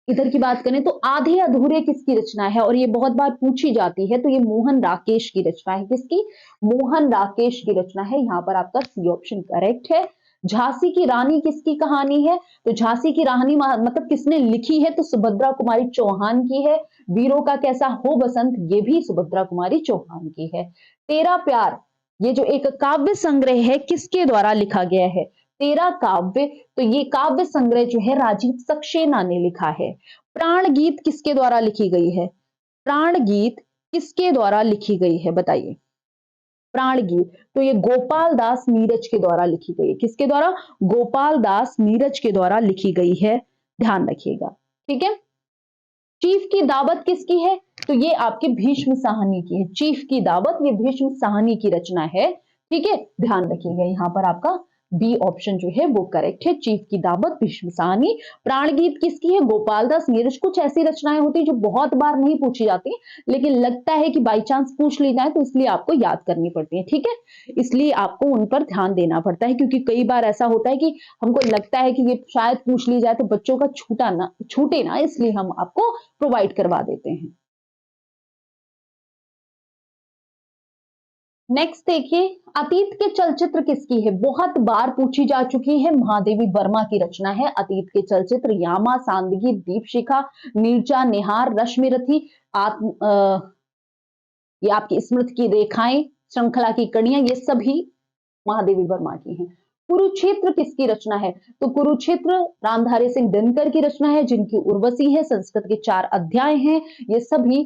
A: इधर की बात करें तो आधे अधूरे किसकी रचना है, और ये बहुत बार पूछी जाती है, तो ये मोहन राकेश की रचना है। किसकी? मोहन राकेश की रचना है। यहां पर आपका सी ऑप्शन करेक्ट है। झांसी की रानी किसकी कहानी है? तो झांसी की रानी मतलब किसने लिखी है? तो सुभद्रा कुमारी चौहान की है। वीरों का कैसा हो बसंत, ये भी सुभद्रा कुमारी चौहान की है। तेरा प्यार, ये जो एक काव्य संग्रह है, किसके द्वारा लिखा गया है? तेरा काव्य, तो ये काव्य संग्रह जो है राजीव सक्सेना ने लिखा है। प्राण गीत किसके द्वारा लिखी गई है? प्राण गीत किसके द्वारा लिखी गई है? बताइए। प्राण गीत, तो ये गोपाल दास नीरज के द्वारा लिखी गई है। किसके द्वारा? गोपाल दास नीरज के द्वारा लिखी गई है, ध्यान रखिएगा, ठीक है। चीफ की दावत किसकी है? तो ये आपके भीष्म साहनी की है। चीफ की दावत, ये भीष्म साहनी की रचना है, ठीक है। ध्यान रखिएगा, यहां पर आपका बी ऑप्शन जो है वो करेक्ट है। चीफ की दावत, भीष्म साहनी। प्राणगीत किसकी है? गोपाल दास नीरज। कुछ ऐसी रचनाएं होती है जो बहुत बार नहीं पूछी जाती, लेकिन लगता है कि बाई चांस पूछ ली जाए, तो इसलिए आपको याद करनी पड़ती है, ठीक है। इसलिए आपको उन पर ध्यान देना पड़ता है, क्योंकि कई बार ऐसा होता है कि हमको लगता है कि ये शायद पूछ ली जाए तो बच्चों का छूटे ना, इसलिए हम आपको प्रोवाइड करवा देते हैं। नेक्स्ट देखिए, अतीत के चलचित्र किसकी है? बहुत बार पूछी जा चुकी है, महादेवी वर्मा की रचना है। अतीत के चलचित्र यामा, सांदगी, दीपशिखा, नीरजा, निहार, रश्मिरथी, आत्म ये आपकी स्मृति की रेखाएं, श्रृंखला की कड़ियां, ये सभी महादेवी वर्मा की हैं। कुरुक्षेत्र किसकी रचना है? तो कुरुक्षेत्र रामधारी सिंह दिनकर की रचना है, जिनकी उर्वशी है। संस्कृत के 4 अध्याय हैं, ये सभी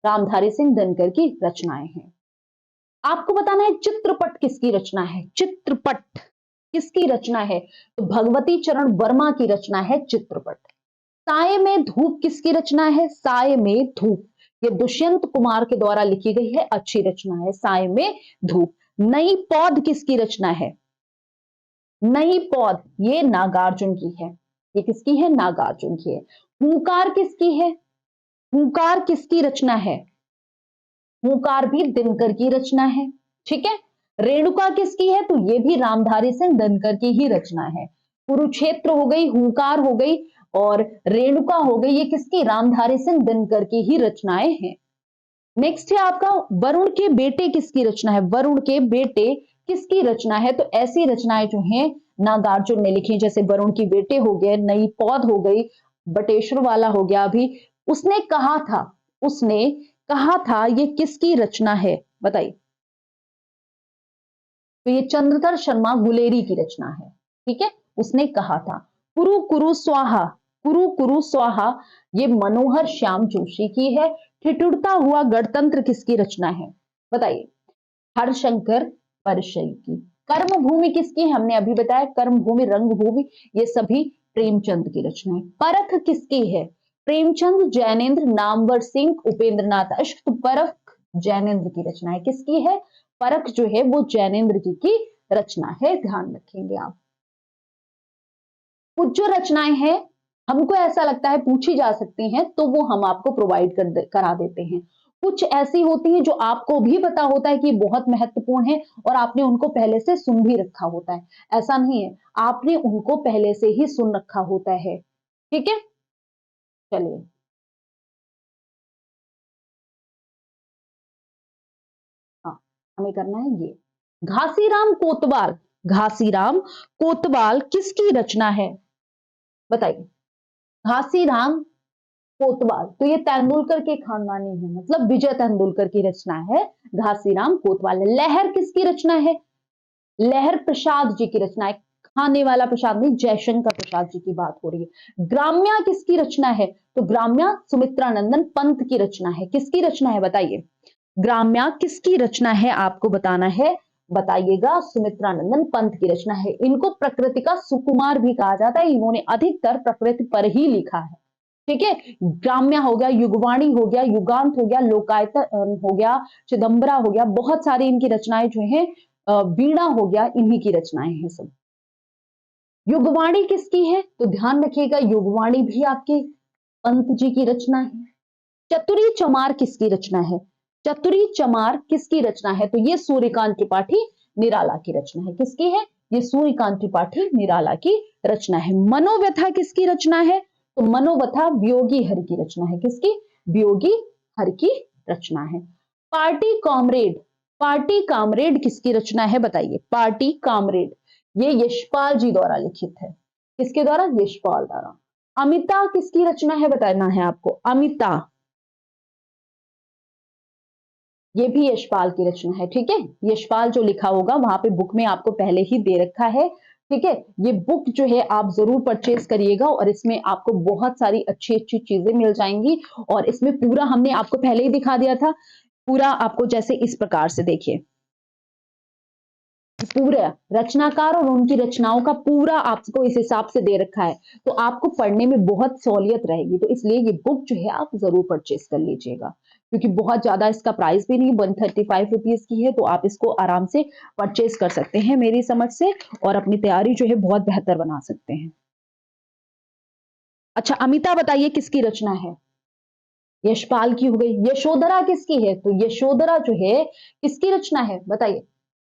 A: रामधारी सिंह दिनकर की रचनाएं हैं। आपको बताना है चित्रपट किसकी रचना है? चित्रपट किसकी रचना है? तो भगवती चरण वर्मा की रचना है चित्रपट। साये में धूप किसकी रचना है? साये में धूप, ये दुष्यंत कुमार के द्वारा लिखी गई है, अच्छी रचना है साये में धूप। नई पौध किसकी रचना है? नई पौध, ये नागार्जुन की है। ये किसकी है? नागार्जुन की है। हुंकार किसकी है? हुंकार किसकी रचना है? हुंकार भी दिनकर की रचना है। ठीक है। रेणुका किसकी है? तो ये भी रामधारी सिंह दिनकर की ही रचना है। कुरुक्षेत्र हो गई, हुंकार हो गई और रेणुका हो गई, ये किसकी? रामधारी सिंह दिनकर की ही रचनाएं हैं। नेक्स्ट है आपका वरुण के बेटे किसकी रचना है? वरुण के बेटे किसकी रचना है? तो ऐसी रचनाएं जो हैं नागार्जुन ने लिखी, जैसे वरुण की बेटे हो गए, नई पौध हो गई, बटेश्वर वाला हो गया। अभी उसने कहा था, उसने कहा था, ये किसकी रचना है बताइए? तो ये चंद्रधर शर्मा गुलेरी की रचना है। ठीक है। उसने कहा था। कुरु कुरु स्वाहा, कुरु कुरु स्वाहा, ये मनोहर श्याम जोशी की है। ठिठुरता हुआ गणतंत्र किसकी रचना है बताइए? हरशंकर परशई की। कर्मभूमि किसकी? हमने अभी बताया, कर्मभूमि, रंगभूमि, ये सभी प्रेमचंद की रचना है। परख किसकी है? प्रेमचंद, जैनेन्द्र, नामवर सिंह, उपेंद्रनाथ अश्क। तो परख जैनेन्द्र की रचना है। किसकी है? परख जो है वो जैनेन्द्र जी की रचना है, ध्यान रखेंगे आप। कुछ जो रचनाएं हैं हमको ऐसा लगता है पूछी जा सकती हैं, तो वो हम आपको प्रोवाइड करा देते हैं। कुछ ऐसी होती हैं जो आपको भी पता होता है कि बहुत महत्वपूर्ण है और आपने उनको पहले से सुन भी रखा होता है। ऐसा नहीं है, आपने उनको पहले से ही सुन रखा होता है। ठीक है, चलिए। हाँ, हमें करना है ये। घासीराम कोतवाल, घासीराम कोतवाल किसकी रचना है बताइए? घासीराम कोतवाल, तो ये तेंदुलकर के खानदानी है, मतलब विजय तेंदुलकर की रचना है घासीराम कोतवाल। लहर किसकी रचना है? लहर प्रसाद जी की रचना है। खाने वाला प्रसाद नहीं, जयशंकर प्रसाद जी की बात हो रही है। ग्राम्या किसकी रचना है? तो ग्राम्या सुमित्रानंदन पंत की रचना है। किसकी रचना है बताइए? ग्राम्या किसकी रचना है आपको बताना है, बताइएगा। सुमित्रानंदन पंत की रचना है। इनको प्रकृति का सुकुमार भी कहा जाता है, इन्होंने अधिकतर प्रकृति पर ही लिखा है। ठीक है। ग्राम्या हो गया, युगवाणी हो गया, युगांत हो गया, लोकायत हो गया, चिदंबरा हो गया, बहुत सारी इनकी रचनाएं जो है, वीणा हो गया, इन्हीं की रचनाएं हैं सब। युगवाणी किसकी है? तो ध्यान रखिएगा, युगवाणी भी आपके पंत जी की रचना है। चतुरी चमार किसकी रचना है? चतुरी चमार किसकी रचना है? तो ये सूर्यकांत त्रिपाठी निराला की रचना है। किसकी है? ये सूर्यकांत त्रिपाठी निराला की रचना है। मनोव्यथा किसकी रचना है? तो मनोव्यथा वियोगी हरि की रचना है। किसकी? वियोगी हरि की रचना है। पार्टी कॉमरेड, पार्टी कॉमरेड किसकी रचना है बताइए? पार्टी कॉमरेड, ये यशपाल जी द्वारा लिखित है। किसके द्वारा? यशपाल द्वारा। अमिता किसकी रचना है बताना है आपको? अमिता, ये भी यशपाल की रचना है। ठीक है, यशपाल जो लिखा होगा वहां पे बुक में आपको पहले ही दे रखा है। ठीक है, ये बुक जो है आप जरूर परचेज करिएगा और इसमें आपको बहुत सारी अच्छी अच्छी चीजें मिल जाएंगी। और इसमें पूरा हमने आपको पहले ही दिखा दिया था, पूरा आपको जैसे इस प्रकार से देखिए, पूरा रचनाकार और उनकी रचनाओं का पूरा आपको इस हिसाब से दे रखा है, तो आपको पढ़ने में बहुत सहूलियत रहेगी। तो इसलिए ये बुक जो है आप जरूर परचेज कर लीजिएगा, क्योंकि बहुत ज्यादा इसका प्राइस भी नहीं, 135 रुपीज की है, तो आप इसको आराम से परचेज कर सकते हैं मेरी समझ से, और अपनी तैयारी जो है बहुत बेहतर बना सकते हैं। अच्छा, अमिता बताइए किसकी रचना है? यशपाल की हो गई। यशोधरा किसकी है? तो यशोधरा जो है किसकी रचना है बताइए?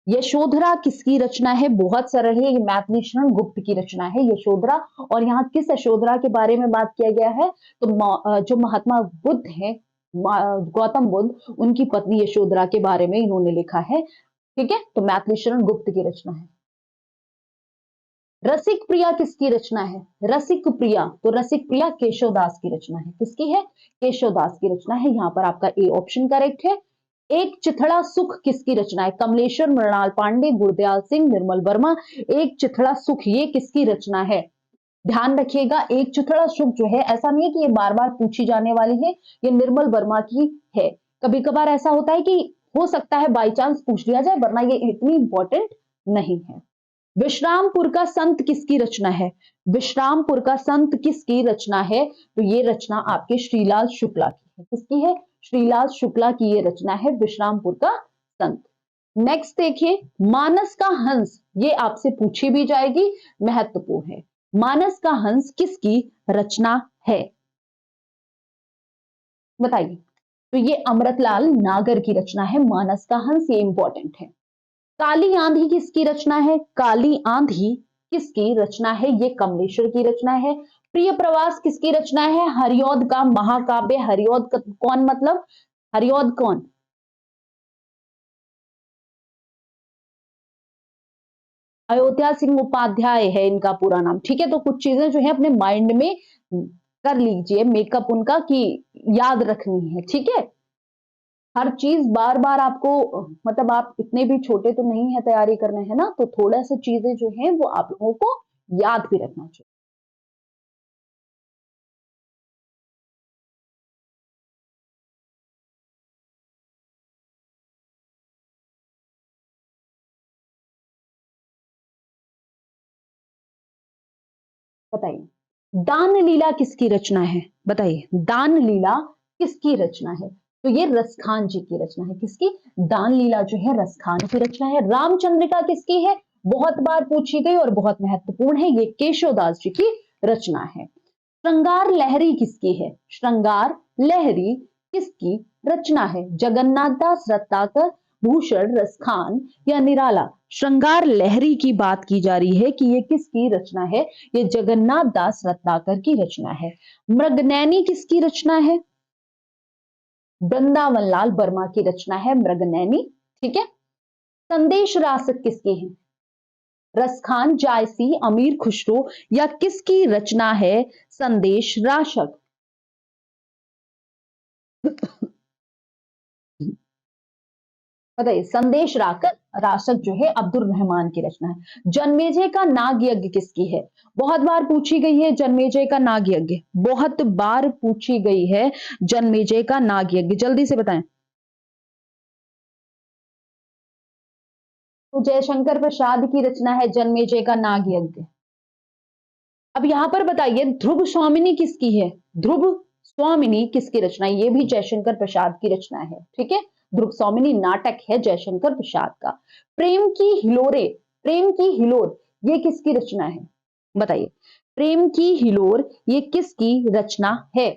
A: यशोधरा किसकी रचना है? बहुत सरल है, ये मैथिलीशरण गुप्त की रचना है यशोधरा। और यहाँ किस यशोधरा के बारे में बात किया गया है? तो जो महात्मा बुद्ध है, गौतम बुद्ध, उनकी पत्नी यशोधरा के बारे में इन्होंने लिखा है। ठीक है, तो मैथिलीशरण गुप्त की रचना है। रसिक प्रिया किसकी रचना है? रसिक प्रिया, तो रसिक प्रिया केशवदास की रचना है। किसकी है? केशवदास की रचना है। यहाँ पर आपका ए ऑप्शन करेक्ट है। एक चिथड़ा सुख किसकी रचना है? कमलेश्वर, मृणाल पांडे, गुरदयाल सिंह, निर्मल वर्मा। एक चिथड़ा सुख ये किसकी रचना है? ध्यान रखिएगा, एक चिथड़ा सुख जो है, ऐसा नहीं है कि ये बार बार पूछी जाने वाली है, ये निर्मल वर्मा की है। कभी कभार ऐसा होता है कि हो सकता है बाई चांस पूछ लिया जाए, वरना ये इतनी इंपॉर्टेंट नहीं है। विश्रामपुर का संत किसकी रचना है? विश्रामपुर का संत किसकी रचना है? तो ये रचना आपके श्रीलाल शुक्ला की है। किसकी है? श्रीलाल शुक्ला की ये रचना है, विश्रामपुर का संत। नेक्स्ट देखिए, मानस का हंस, ये आपसे पूछी भी जाएगी, महत्वपूर्ण है। मानस का हंस किसकी रचना है? बताइए। तो ये अमृतलाल नागर की रचना है, मानस का हंस, ये इंपॉर्टेंट है। काली आंधी किसकी रचना है? काली आंधी किसकी रचना है? ये कमलेश्वर की रचना है। प्रिय प्रवास किसकी रचना है? हरिऔध का महाकाव्य। हरिऔध कौन, मतलब हरिऔध कौन? अयोध्या सिंह उपाध्याय है इनका पूरा नाम। ठीक है, तो कुछ चीजें जो है अपने माइंड में कर लीजिए, मेकअप उनका की याद रखनी है। ठीक है, हर चीज बार बार आपको, मतलब आप इतने भी छोटे तो नहीं है तैयारी करने, है ना, तो थोड़ा सा चीजें जो है वो आप लोगों को याद भी रखना चाहिए। बताइए, दान लीला किसकी रचना है? बताइए, दान लीला किसकी रचना है? तो ये रसखान जी की रचना है। किसकी? दान लीला जो है रसखान की रचना है। रामचंद्रिका किसकी है? बहुत बार पूछी गई और बहुत महत्वपूर्ण है, ये केशवदास जी की रचना है। श्रृंगार लहरी किसकी है? श्रृंगार लहरी किसकी रचना है? जगन्नाथ दास, रत्नाकर, भूषण, रसखान या निराला? श्रृंगार लहरी की बात की जा रही है कि ये किसकी रचना है? ये जगन्नाथ दास रत्नाकर की रचना है। मृगनैनी किसकी रचना है? वृंदावन लाल वर्मा की रचना है मृगनैनी। ठीक है। संदेश रासक किसकी है? रसखान, जायसी, अमीर खुसरो या किसकी रचना है संदेश राशक? बताइए, संदेश राशक जो है अब्दुल रहमान की रचना है। जन्मेजय का नाग यज्ञ किसकी है? बहुत बार पूछी गई है जन्मेजय का नाग यज्ञ, बहुत बार पूछी गई है जन्मेजय का नाग यज्ञ, जल्दी से बताएं। तो जयशंकर प्रसाद की रचना है जन्मेजय का नाग यज्ञ। अब यहां पर बताइए, ध्रुव स्वामिनी किसकी है? ध्रुव स्वामिनी किसकी रचना है? ये भी जयशंकर प्रसाद की रचना है। ठीक है, ध्रुव स्वामिनी नाटक है जयशंकर प्रसाद का। प्रेम की हिलोरे, प्रेम की हिलोर, ये किसकी रचना है? बताइए, प्रेम की हिलोर ये किसकी रचना है?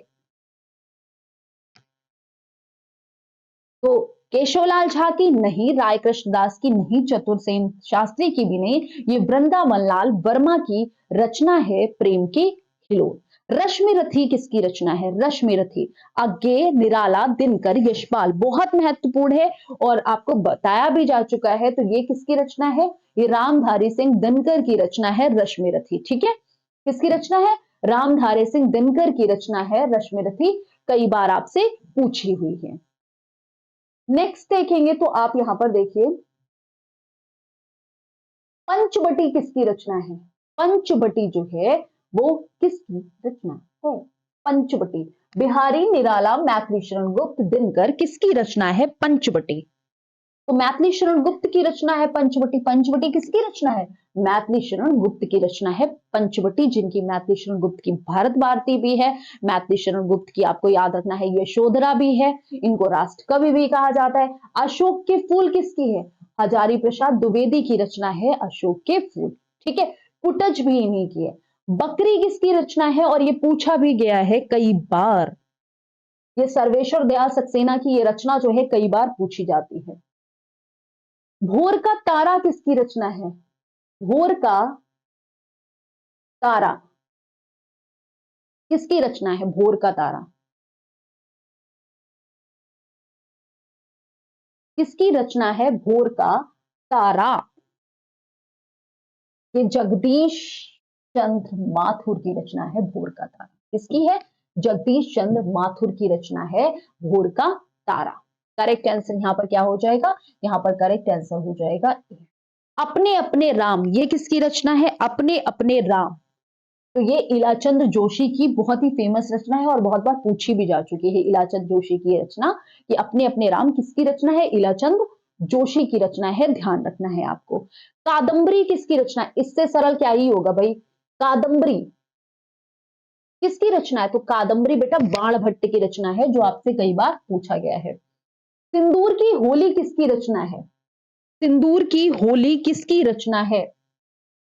A: तो केशवलाल झा की नहीं, राय कृष्णदास की नहीं, चतुर्सेन शास्त्री की भी नहीं, ये वृंदावन लाल वर्मा की रचना है प्रेम की हिलोर। रश्मि रथी किसकी रचना है? रश्मि रथी, अज्ञे, निराला, दिनकर, यशपाल, बहुत महत्वपूर्ण है और आपको बताया भी जा चुका है। तो ये किसकी रचना है? ये रामधारी सिंह दिनकर की रचना है रश्मि रथी। ठीक है, किसकी रचना है? रामधारी सिंह दिनकर की रचना है रश्मि रथी, कई बार आपसे पूछी हुई है। नेक्स्ट देखेंगे तो आप यहां पर देखिए, पंचवटी किसकी रचना है? पंचवटी जो है वो किसकी रचना है? पंचवटी, बिहारी, निराला, मैथिली शरण गुप्त, दिनकर, किसकी रचना है पंचवटी? तो मैथिली शरण गुप्त की रचना है पंचवटी। पंचवटी किसकी रचना है? मैथिली शरण गुप्त की रचना है पंचवटी, जिनकी मैथिली शरण गुप्त की भारत भारती भी है। मैथिली शरण गुप्त की आपको याद रखना है यशोधरा भी है। इनको राष्ट्र कवि भी कहा जाता है। अशोक के फूल किसकी है? हजारी प्रसाद द्विवेदी की रचना है अशोक के फूल। ठीक है, कुटज भी इन्हीं की है। बकरी किसकी रचना है? और ये पूछा भी गया है कई बार, ये सर्वेश्वर दयाल सक्सेना की ये रचना जो है कई बार पूछी जाती है। भोर का तारा किसकी रचना है? भोर का तारा किसकी रचना है? भोर का तारा किसकी रचना है? भोर का तारा, ये जगदीश चंद्र माथुर की रचना है भोर का तारा। किसकी है? जगदीश चंद्र माथुर की रचना है भोर का तारा। करेक्ट आंसर यहां पर क्या हो जाएगा? यहां पर करेक्ट आंसर हो जाएगा अपने अपने राम, ये किसकी रचना है? अपने अपने राम, तो ये इलाचंद जोशी की बहुत ही फेमस रचना है और बहुत बार पूछी भी जा चुकी है इलाचंद जोशी की रचना, कि अपने अपने राम किसकी रचना है? इलाचंद जोशी की रचना है, ध्यान रखना है आपको। कादंबरी किसकी रचना है? इससे सरल क्या ही होगा भाई, कादंबरी किसकी रचना है? तो कादंबरी बेटा बाणभट्ट की रचना है, जो आपसे कई बार पूछा गया है। सिंदूर की होली किसकी रचना है? सिंदूर की होली किसकी रचना है?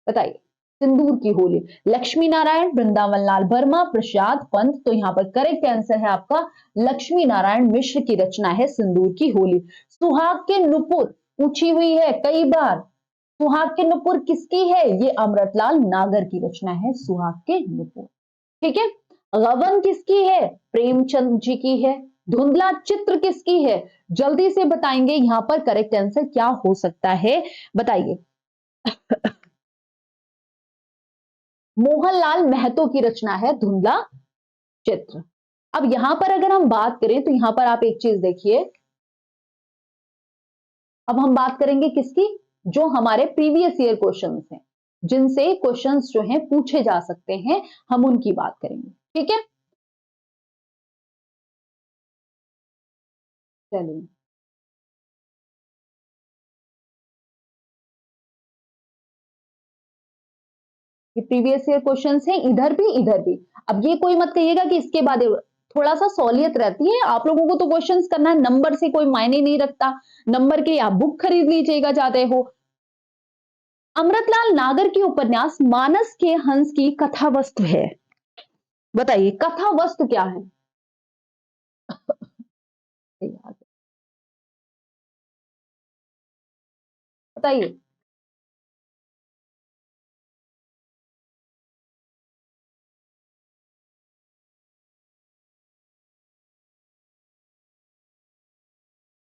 A: बताइए। सिंदूर की होली, लक्ष्मी नारायण, वृंदावन लाल वर्मा, प्रसाद पंत। तो यहां पर करेक्ट आंसर है आपका लक्ष्मी नारायण मिश्र की रचना है सिंदूर की होली। सुहाग के नुपुर पूछी हुई है कई बार, सुहाग के नुपुर किसकी है? ये अमृतलाल नागर की रचना है, सुहाग के नुपुर। ठीक है। गबन किसकी है? प्रेमचंद जी की है। धुंधला चित्र किसकी है? जल्दी से बताएंगे यहां पर करेक्ट आंसर क्या हो सकता है, बताइए। मोहनलाल महतो की रचना है धुंधला चित्र। अब यहां पर अगर हम बात करें तो यहां पर आप एक चीज देखिए, अब हम बात करेंगे किसकी? जो हमारे प्रीवियस ईयर क्वेश्चंस हैं, जिनसे क्वेश्चंस जो हैं पूछे जा सकते हैं, हम उनकी बात करेंगे। ठीक है, चलिए। ये प्रीवियस ईयर क्वेश्चंस हैं, इधर भी इधर भी। अब ये कोई मत कहिएगा कि इसके बाद थोड़ा सा सहूलियत रहती है आप लोगों को, तो क्वेश्चंस करना है, नंबर से कोई मायने नहीं रखता, नंबर के लिए आप बुक खरीद लीजिएगा चाहते हो। अमृतलाल नागर की उपन्यास मानस के हंस की कथा वस्तु है, बताइए कथा वस्तु क्या है? बताइए।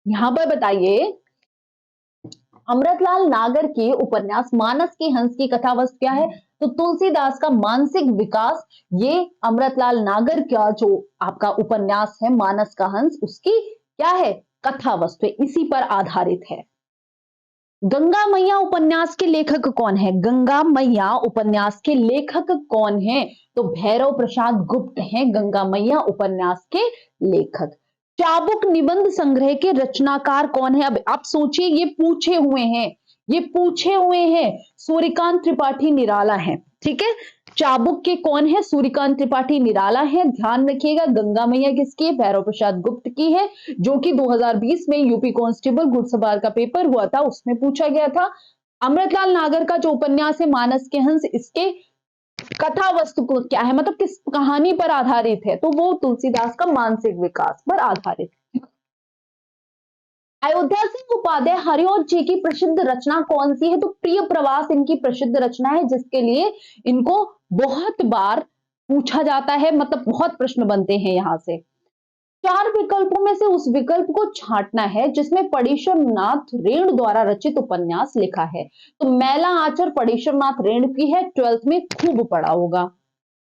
A: यहां पर बताइए, अमृतलाल नागर के उपन्यास मानस के हंस की कथा वस्तु क्या है? तो तुलसीदास का मानसिक विकास, ये अमृतलाल नागर का जो आपका उपन्यास है मानस का हंस, उसकी क्या है? कथा वस्तु है, इसी पर आधारित है। गंगा मैया उपन्यास के लेखक कौन है? गंगा मैया उपन्यास के लेखक कौन है? तो भैरव प्रसाद गुप्त हैं गंगा मैया उपन्यास के लेखक। चाबुक निबंध संग्रह के रचनाकार कौन है? अब आप सोचिए, ये पूछे हुए हैं, ये पूछे हुए हैं, सूर्यकांत त्रिपाठी निराला है। ठीक है, चाबुक के कौन है? सूर्यकांत त्रिपाठी निराला है। ध्यान रखिएगा, गंगा मैया किसकी है? भैरव प्रसाद गुप्त की है, जो कि 2020 में यूपी कांस्टेबल घुड़सवार का पेपर हुआ था, उसमें पूछा गया था। अमृतलाल नागर का जो उपन्यास है मानस के हंस, इसके कथा वस्तु को क्या है, मतलब किस कहानी पर आधारित है? तो वो तुलसीदास का मानसिक विकास पर आधारित है। अयोध्या सिंह उपाध्याय हरिऔध जी की प्रसिद्ध रचना कौन सी है? तो प्रिय प्रवास इनकी प्रसिद्ध रचना है, जिसके लिए इनको बहुत बार पूछा जाता है, मतलब बहुत प्रश्न बनते हैं यहां से। चार विकल्पों में से उस विकल्प को छांटना है जिसमें पड़ीश्वरनाथ रेणु द्वारा रचित उपन्यास लिखा है। तो मैला आंचर पड़ीश्वरनाथ रेणु की है, 12th में खूब पढ़ा होगा।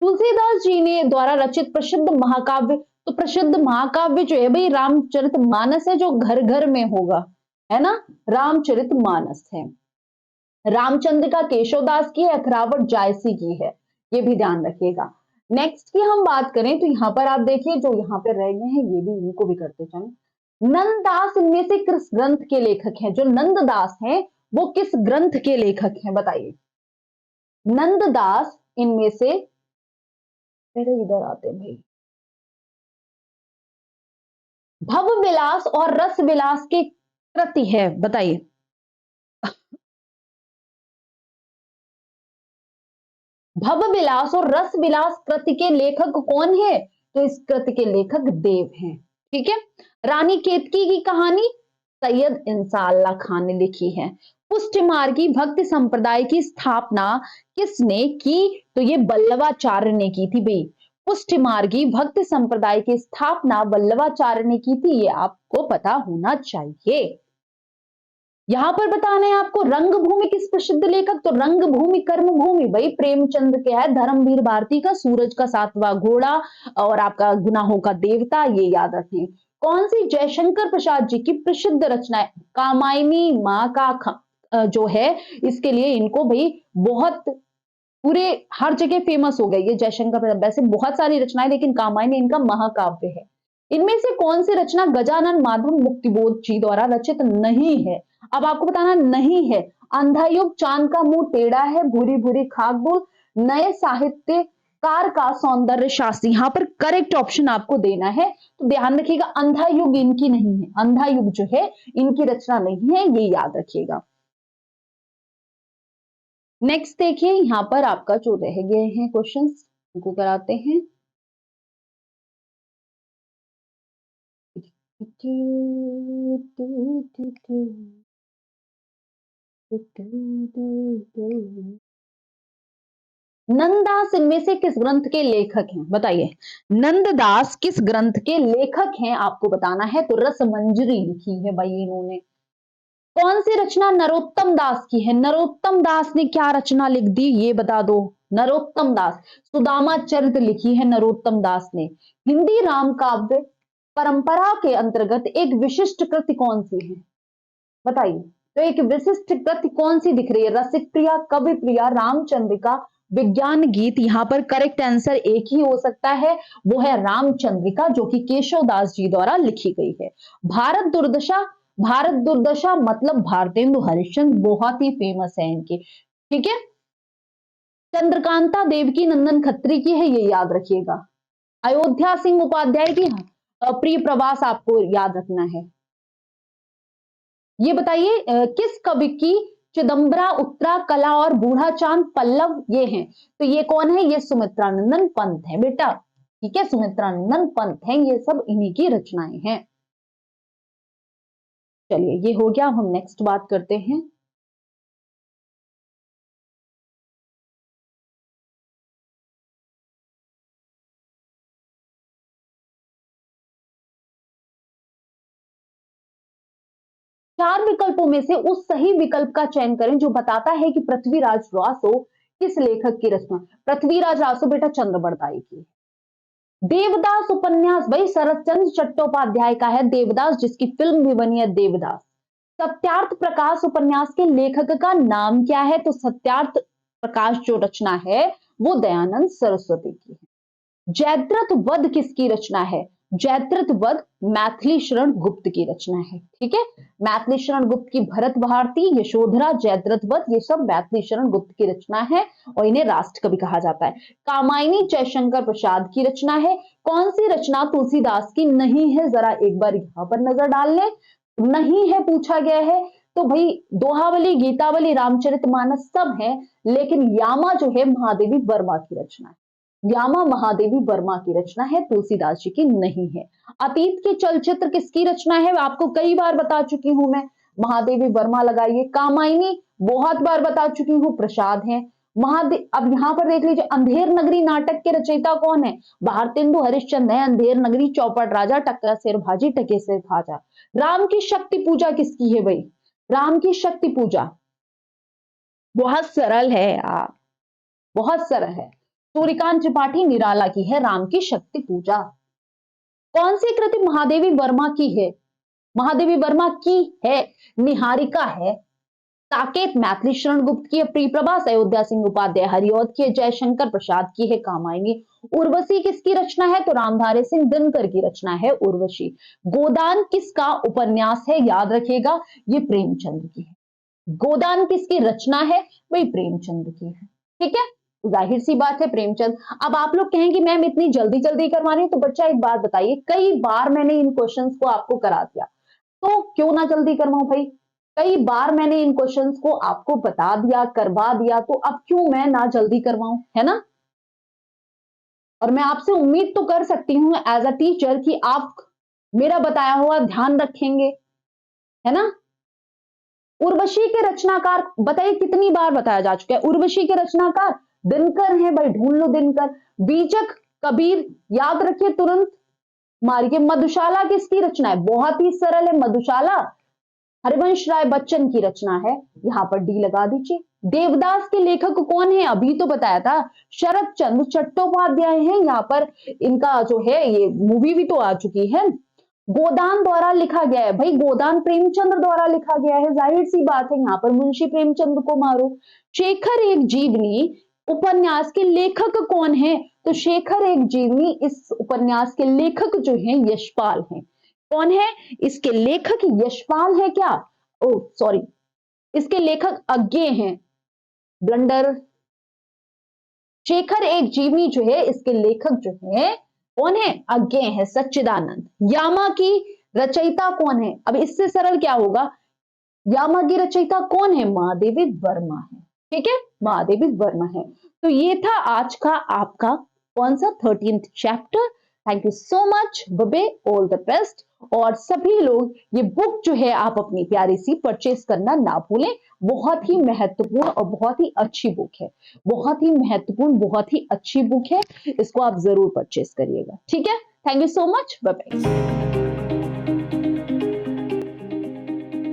A: तुलसीदास जी ने द्वारा रचित प्रसिद्ध महाकाव्य, तो प्रसिद्ध महाकाव्य जो है भाई रामचरित मानस है, जो घर घर में होगा, है ना, रामचरित मानस है। रामचंद्र का केशवदास की है, अखरावट जायसी की है, ये भी ध्यान रखिएगा। नेक्स्ट की हम बात करें तो यहां पर आप देखिए, जो यहां पर रह गए हैं ये भी, इनको भी करते चले। नंददास इनमें से किस ग्रंथ के लेखक हैं? जो नंददास हैं वो किस ग्रंथ के लेखक हैं, बताइए। नंददास इनमें से, पहले इधर आते हैं भाई, भव विलास और रस विलास की कृति है, बताइए। भव विलास और रस विलास कृति के लेखक कौन है? तो इस कृति के लेखक देव हैं। ठीक है। रानी केतकी की कहानी सैयद इंसाल्लाह खान ने लिखी है। पुष्ट मार्गी भक्ति संप्रदाय की स्थापना किसने की? तो ये वल्लभाचार्य ने की थी भाई। पुष्ट मार्गी भक्ति संप्रदाय की स्थापना वल्लभाचार्य ने की थी, ये आपको पता होना चाहिए। यहां पर बताना है आपको, रंगभूमि किस प्रसिद्ध लेखक? तो रंगभूमि कर्मभूमि भाई प्रेमचंद के है, धर्मवीर भारती का सूरज का सातवां घोड़ा और आपका गुनाहों का देवता, ये याद रखें। कौन सी जयशंकर प्रसाद जी की प्रसिद्ध रचना है? कामायनी माँ का जो है, इसके लिए इनको भाई बहुत पूरे हर जगह फेमस हो गई ये जयशंकर प्रसाद। वैसे बहुत सारी रचनाएं, लेकिन कामायनी इनका महाकाव्य है। इनमें से कौन सी रचना गजानन माधव मुक्तिबोध जी द्वारा रचित नहीं है? अब आपको बताना नहीं है। अंधा युग, चांद का मुंह टेढ़ा है, भूरी भूरी खाक बोल, नए साहित्यकार का सौंदर्य शास्त्री। यहां पर करेक्ट ऑप्शन आपको देना है, तो ध्यान रखिएगा अंधा युग इनकी नहीं है, अंधा युग जो है इनकी रचना नहीं है, ये याद रखिएगा। नेक्स्ट देखिए, यहां पर आपका जो रह गए हैं क्वेश्चंस उनको कराते हैं। नंददास इनमें से किस ग्रंथ के लेखक हैं? बताइए, नंददास किस ग्रंथ के लेखक हैं आपको बताना है। तो रसमंजरी लिखी है भाई इन्होंने। कौन सी रचना नरोत्तम दास की है? नरोत्तम दास ने क्या रचना लिख दी ये बता दो। नरोत्तम दास सुदामा चरित लिखी है नरोत्तम दास ने। हिंदी राम काव्य परंपरा के अंतर्गत एक विशिष्ट कृति कौन सी है? बताइए, तो एक विशिष्ट कृति कौन सी दिख रही है? रसिक प्रिया, कवि प्रिया, रामचंद्रिका, विज्ञान गीत। यहां पर करेक्ट आंसर एक ही हो सकता है, वो है रामचंद्रिका, जो कि केशव दास जी द्वारा लिखी गई है। भारत दुर्दशा, भारत दुर्दशा मतलब भारतेंदु हरिश्चंद्र, बहुत ही फेमस है इनकी, ठीक है। चंद्रकांता देवकी नंदन खत्री की है, ये याद रखिएगा। अयोध्या सिंह उपाध्याय की प्रिय प्रवास आपको याद रखना है। ये बताइए किस कवि की चिदंबरा, उत्तरा, कला और बूढ़ा चांद पल्लव ये हैं? तो ये कौन है? ये सुमित्रानंदन पंत है बेटा, ठीक है, सुमित्रानंदन पंत हैं, ये सब इन्हीं की रचनाएं हैं। चलिए ये हो गया, हम नेक्स्ट बात करते हैं। चार विकल्पों में से उस सही विकल्प का चयन करें जो बताता है कि पृथ्वीराज रासो किस लेखक की रचना। पृथ्वीराज रासो बेटा चंद्रबरदाई की। देवदास उपन्यास भाई शरतचंद्र चट्टोपाध्याय का है देवदास, जिसकी फिल्म भी बनी है देवदास। सत्यार्थ प्रकाश उपन्यास के लेखक का नाम क्या है? तो सत्यार्थ प्रकाश जो रचना है वो दयानंद सरस्वती की है। जयद्रथ वध किसकी रचना है? जयद्रथ वध मैथिली शरण गुप्त की रचना है, ठीक है। मैथिली शरण गुप्त की भरत भारती, यशोधरा, जयद्रथ वध, ये सब मैथिली शरण गुप्त की रचना है और इन्हें राष्ट्र कवि कहा जाता है। कामायनी जयशंकर प्रसाद की रचना है। कौन सी रचना तुलसीदास की नहीं है? जरा एक बार यहां पर नजर डाल लें, नहीं है पूछा गया है तो भाई दोहावली, गीतावली, रामचरितमानस सब है, लेकिन यामा जो है महादेवी वर्मा की रचना है। यामा महादेवी वर्मा की रचना है, तुलसीदास जी की नहीं है। अतीत के चलचित्र किसकी रचना है? आपको कई बार बता चुकी हूं मैं, महादेवी वर्मा लगाइए। कामायनी बहुत बार बता चुकी हूं, प्रसाद है। महादेव, अब यहां पर देख लीजिए, अंधेर नगरी नाटक के रचयिता कौन है? भारतेंदु हरिश्चंद्र है। अंधेर नगरी, चौपट राजा, टक्का सिर भाजी, टके सिर खाजा। राम की शक्ति पूजा किसकी है भाई? राम की शक्ति पूजा बहुत सरल है यार, बहुत सरल है। सूर्यकांत त्रिपाठी निराला की है राम की शक्ति पूजा। कौन सी कृति महादेवी वर्मा की है? महादेवी वर्मा की है निहारिका है। साकेत मैथिली शरण गुप्त की है। प्रिय प्रभास अयोध्या सिंह उपाध्याय हरिऔध की है। जयशंकर प्रसाद की है कामायनी। उर्वशी किसकी रचना है? तो रामधारी सिंह दिनकर की रचना है उर्वशी। गोदान किसका उपन्यास है? याद रखिएगा ये प्रेमचंद की है। गोदान किसकी रचना है? वही प्रेमचंद की है, ठीक है, जाहिर सी बात है प्रेमचंद। अब आप लोग कहेंगे मैम इतनी जल्दी जल्दी करवा रही, तो बच्चा एक बात बताइए, कई बार मैंने इन क्वेश्चंस को आपको करा दिया, तो क्यों ना जल्दी करवाऊं भाई? कई बार मैंने इन क्वेश्चंस को आपको बता दिया, करवा दिया, तो अब क्यों मैं ना जल्दी करवाऊं, है ना। और मैं आपसे उम्मीद तो कर सकती हूं एज अ टीचर कि आप मेरा बताया हुआ ध्यान रखेंगे, है ना। उर्वशी के रचनाकार बताइए, कितनी बार बताया जा चुका है? उर्वशी के रचनाकार दिनकर हैं भाई, ढूंढ लो दिनकर। बीजक कबीर, याद रखिए तुरंत मारिए। मधुशाला किसकी रचना है? बहुत ही सरल है, मधुशाला हरिवंश राय बच्चन की रचना है, यहां पर डी लगा दीजिए। देवदास के लेखक कौन है? अभी तो बताया था, शरत चंद्र चट्टोपाध्याय हैं। यहाँ पर इनका जो है ये मूवी भी तो आ चुकी है। गोदान द्वारा लिखा गया है भाई, गोदान प्रेमचंद्र द्वारा लिखा गया है, जाहिर सी बात है यहाँ पर मुंशी प्रेमचंद्र को मारो। शेखर एक जीवनी उपन्यास के लेखक कौन है? तो शेखर एक जीवनी इस उपन्यास के लेखक जो हैं यशपाल हैं। कौन है इसके लेखक? यशपाल है क्या? ओ सॉरी, इसके लेखक अज्ञे हैं, ब्लंडर। शेखर एक जीवनी जो है इसके लेखक जो है कौन है? अज्ञे है, सच्चिदानंद। यामा की रचयिता कौन है? अब इससे सरल क्या होगा, यामा की रचयिता कौन है? महादेवी वर्मा है। ठीक है, महादेवी वर्मा है। तो ये था आज का आपका कौन सा 13th chapter. Thank you so much बबे, ऑल द बेस्ट। और सभी लोग ये बुक जो है आप अपनी प्यारी सी परचेज करना ना भूलें। बहुत ही महत्वपूर्ण और बहुत ही अच्छी बुक है, बहुत ही महत्वपूर्ण, बहुत ही अच्छी बुक है। इसको आप जरूर परचेज करिएगा। ठीक है, thank you so much, bye bye.